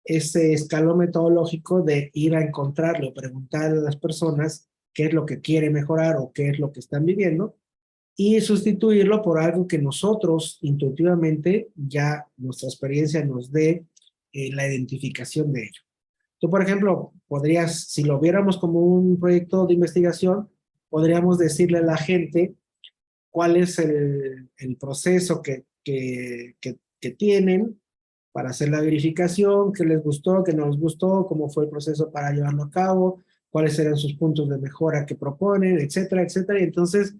escalón metodológico de ir a encontrarle o preguntarle a las personas qué es lo que quiere mejorar o qué es lo que están viviendo y sustituirlo por algo que nosotros intuitivamente ya nuestra experiencia nos dé la identificación de ello. Tú, por ejemplo, podrías, si lo viéramos como un proyecto de investigación, podríamos decirle a la gente cuál es el proceso que tienen para hacer la verificación, qué les gustó, qué no les gustó, cómo fue el proceso para llevarlo a cabo, cuáles eran sus puntos de mejora que proponen, etcétera, etcétera. Y entonces,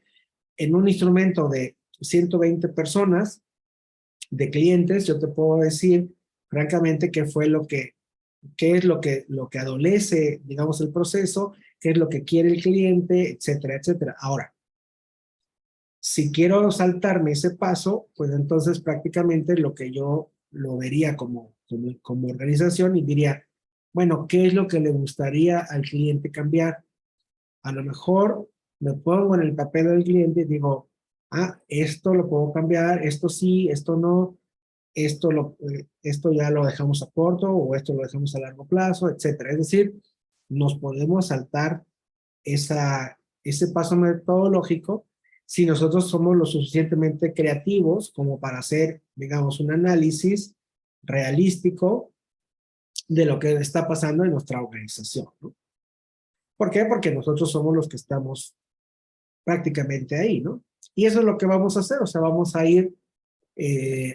en un instrumento de 120 personas, de clientes, yo te puedo decir, francamente, qué es lo que adolece, digamos, el proceso, qué es lo que quiere el cliente, etcétera, etcétera. Ahora, si quiero saltarme ese paso, pues entonces prácticamente lo que yo lo vería como organización y diría, bueno, ¿qué es lo que le gustaría al cliente cambiar? A lo mejor me pongo en el papel del cliente y digo, esto lo puedo cambiar, esto sí, esto no, esto ya lo dejamos a corto o esto lo dejamos a largo plazo, etcétera. Es decir, nos podemos saltar ese paso metodológico si nosotros somos lo suficientemente creativos como para hacer, digamos, un análisis realístico de lo que está pasando en nuestra organización, ¿no? ¿Por qué? Porque nosotros somos los que estamos prácticamente ahí, ¿no? Y eso es lo que vamos a hacer, o sea, vamos a ir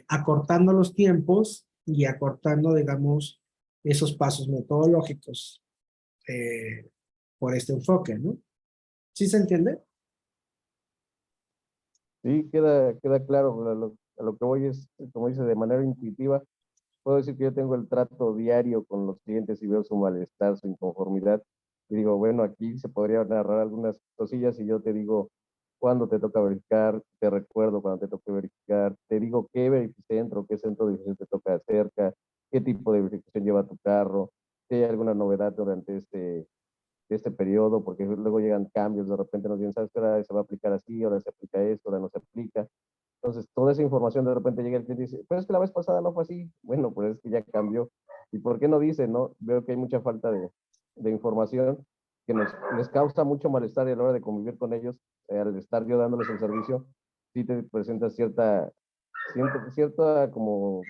acortando los tiempos y acortando, digamos, esos pasos metodológicos por este enfoque, ¿no? ¿Sí se entiende? Sí, queda claro. A lo que voy es, como dice, de manera intuitiva, puedo decir que yo tengo el trato diario con los clientes y veo su malestar, su inconformidad. Y digo, bueno, aquí se podría narrar algunas cosillas y yo te digo cuándo te toca verificar, te recuerdo cuando te toca verificar, te digo qué centro de verificación te toca cerca, qué tipo de verificación lleva tu carro, si hay alguna novedad durante este periodo, porque luego llegan cambios, de repente nos dicen, ¿sabes qué? Ahora se va a aplicar así, ahora se aplica esto, ahora no se aplica. Entonces, toda esa información de repente llega el cliente y dice, pero es que la vez pasada no fue así. Bueno, pues es que ya cambió. ¿Y por qué no dice, no? Veo que hay mucha falta de información que les causa mucho malestar y a la hora de convivir con ellos, al estar yo dándoles el servicio, sí te presenta cierta como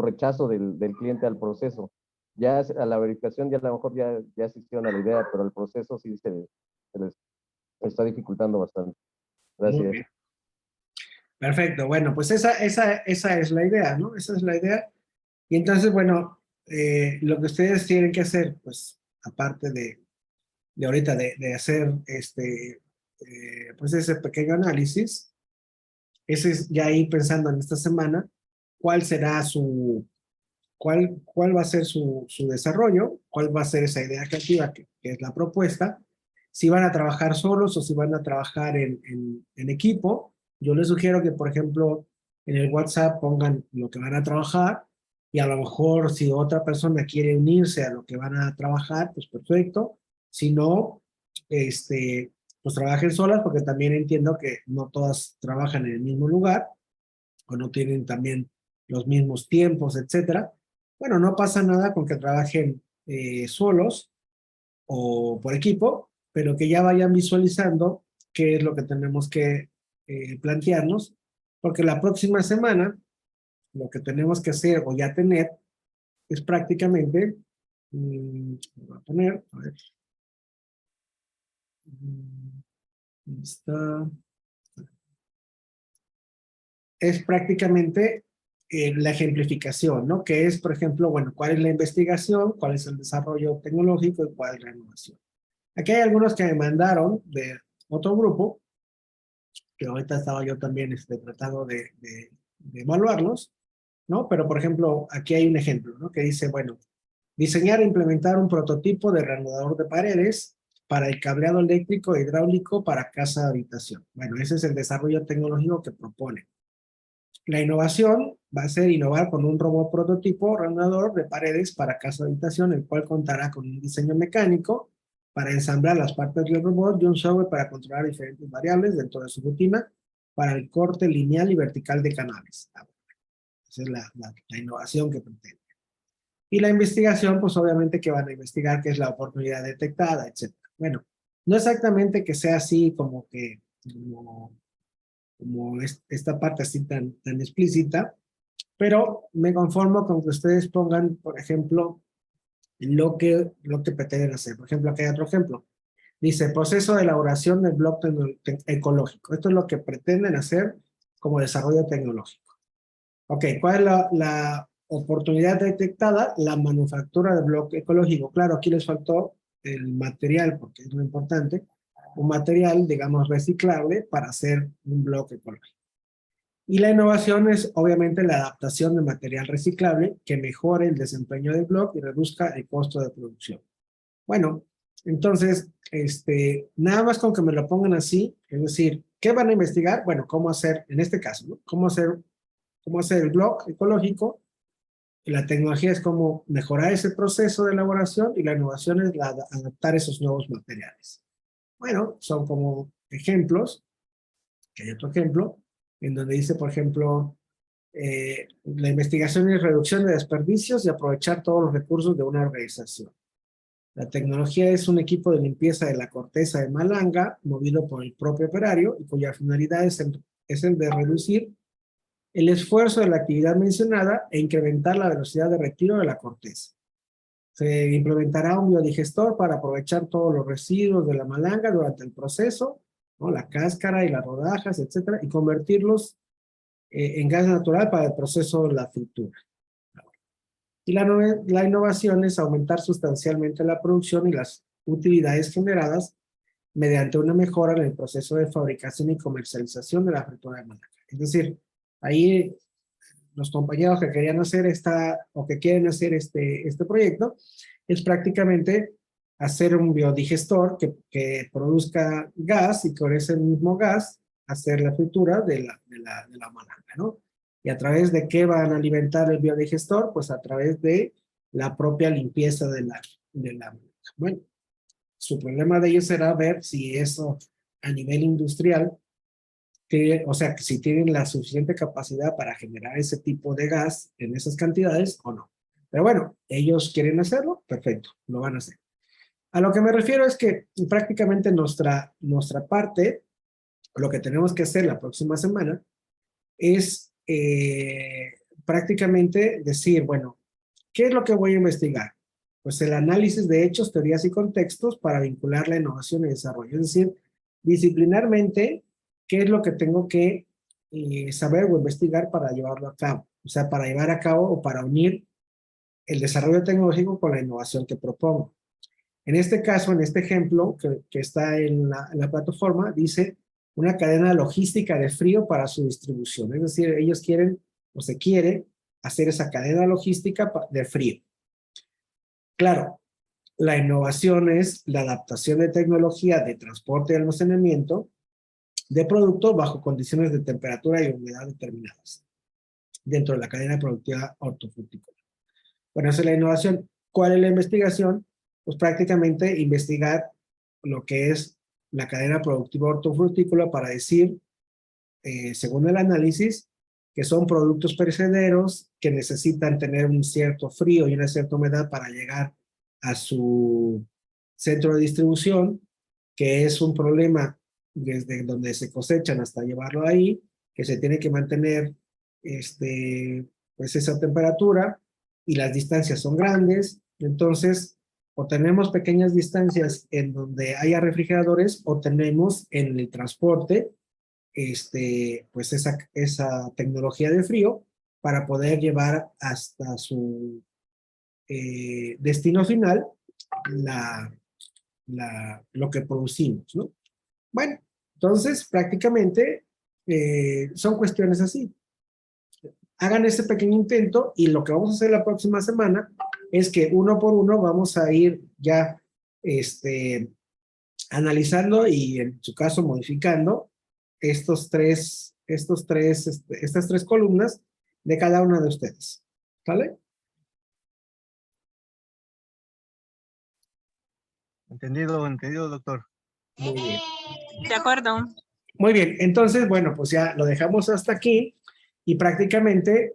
rechazo del cliente al proceso. Ya a la verificación ya a lo mejor ya asistieron a la idea, pero el proceso sí se les está dificultando bastante. Muy Gracias. bien. Perfecto. Bueno, pues esa es la idea, ¿no? Esa es la idea. Y entonces, bueno, lo que ustedes tienen que hacer, pues, aparte de ahorita de hacer pues ese pequeño análisis, ese es ya ir pensando en esta semana cuál será cuál va a ser su desarrollo, cuál va a ser esa idea creativa que es la propuesta, si van a trabajar solos o si van a trabajar en equipo. Yo les sugiero que, por ejemplo, en el WhatsApp pongan lo que van a trabajar y a lo mejor si otra persona quiere unirse a lo que van a trabajar, pues perfecto. Si no, pues trabajen solas porque también entiendo que no todas trabajan en el mismo lugar o no tienen también los mismos tiempos, etcétera. Bueno, no pasa nada con que trabajen solos o por equipo, pero que ya vayan visualizando qué es lo que tenemos que plantearnos, porque la próxima semana lo que tenemos que hacer o ya tener es prácticamente, voy a poner, a ver, está, es prácticamente la ejemplificación, ¿no? Que es, por ejemplo, bueno, cuál es la investigación, cuál es el desarrollo tecnológico y cuál es la innovación. Aquí hay algunos que me mandaron de otro grupo, que ahorita estaba yo también tratando de evaluarlos, ¿no? Pero, por ejemplo, aquí hay un ejemplo, ¿no? Que dice, bueno, Diseñar e implementar un prototipo de reanudador de paredes para el cableado eléctrico e hidráulico para casa habitación. Bueno, ese es el desarrollo tecnológico que propone. La innovación va a ser innovar con un robot prototipo reanudador de paredes para casa habitación, el cual contará con un diseño mecánico para ensamblar las partes del robot y un software para controlar diferentes variables dentro de su rutina para el corte lineal y vertical de canales. Esa es la innovación que pretende. Y la investigación, pues obviamente que van a investigar qué es la oportunidad detectada, etc. Bueno, no exactamente que sea así como que, como esta parte así tan explícita, pero me conformo con que ustedes pongan, por ejemplo, lo que pretenden hacer. Por ejemplo, aquí hay otro ejemplo. Dice, proceso de elaboración del bloque ecológico. Esto es lo que pretenden hacer como desarrollo tecnológico. Ok, ¿cuál es la oportunidad detectada? La manufactura del bloque ecológico. Claro, aquí les faltó el material, porque es lo importante. Un material, digamos, reciclable para hacer un bloque ecológico. Y la innovación es, obviamente, la adaptación de material reciclable que mejore el desempeño del bloque y reduzca el costo de producción. Bueno, entonces, nada más con que me lo pongan así, es decir, ¿qué van a investigar? Bueno, cómo hacer, en este caso, ¿no? Cómo hacer el blog ecológico. Y la tecnología es cómo mejorar ese proceso de elaboración y la innovación es adaptar esos nuevos materiales. Bueno, son como ejemplos, que hay otro ejemplo, en donde dice, por ejemplo, la investigación y reducción de desperdicios y aprovechar todos los recursos de una organización. La tecnología es un equipo de limpieza de la corteza de malanga, movido por el propio operario, y cuya finalidad es el de reducir el esfuerzo de la actividad mencionada e incrementar la velocidad de retiro de la corteza. Se implementará un biodigestor para aprovechar todos los residuos de la malanga durante el proceso, ¿no? La cáscara y las rodajas, etcétera, y convertirlos en gas natural para el proceso de la fritura. Y la innovación es aumentar sustancialmente la producción y las utilidades generadas mediante una mejora en el proceso de fabricación y comercialización de la fritura de malanga. Es decir, ahí los compañeros que querían hacer que quieren hacer este proyecto, es prácticamente hacer un biodigestor que produzca gas y con ese mismo gas hacer la fritura de la malanga, ¿no? ¿Y a través de qué van a alimentar el biodigestor? Pues a través de la propia limpieza de la malanga. Bueno, su problema de ellos será ver si eso a nivel industrial, o sea, si tienen la suficiente capacidad para generar ese tipo de gas en esas cantidades o no. Pero bueno, ellos quieren hacerlo, perfecto, lo van a hacer. A lo que me refiero es que prácticamente nuestra parte, lo que tenemos que hacer la próxima semana, es prácticamente decir, bueno, ¿qué es lo que voy a investigar? Pues el análisis de hechos, teorías y contextos para vincular la innovación y desarrollo. Es decir, disciplinarmente, ¿qué es lo que tengo que saber o investigar para llevarlo a cabo? O sea, para llevar a cabo o para unir el desarrollo tecnológico con la innovación que propongo. En este caso, en este ejemplo que está en la plataforma, dice una cadena logística de frío para su distribución. Es decir, ellos quieren o se quiere hacer esa cadena logística de frío. Claro, la innovación es la adaptación de tecnología de transporte y almacenamiento de productos bajo condiciones de temperatura y humedad determinadas dentro de la cadena productiva hortofrutícola. Bueno, esa es la innovación. ¿Cuál es la investigación? Pues prácticamente investigar lo que es la cadena productiva hortofrutícola para decir, según el análisis, que son productos perecederos que necesitan tener un cierto frío y una cierta humedad para llegar a su centro de distribución, que es un problema desde donde se cosechan hasta llevarlo ahí, que se tiene que mantener pues esa temperatura y las distancias son grandes. Entonces, o tenemos pequeñas distancias en donde haya refrigeradores o tenemos en el transporte pues esa tecnología de frío para poder llevar hasta su destino final lo que producimos, ¿no? Bueno, entonces prácticamente son cuestiones así. Hagan ese pequeño intento y lo que vamos a hacer la próxima semana es que uno por uno vamos a ir ya analizando y en su caso modificando estas tres columnas de cada una de ustedes. ¿Vale? Entendido, doctor. Muy bien. De acuerdo. Muy bien, entonces, bueno, pues ya lo dejamos hasta aquí y prácticamente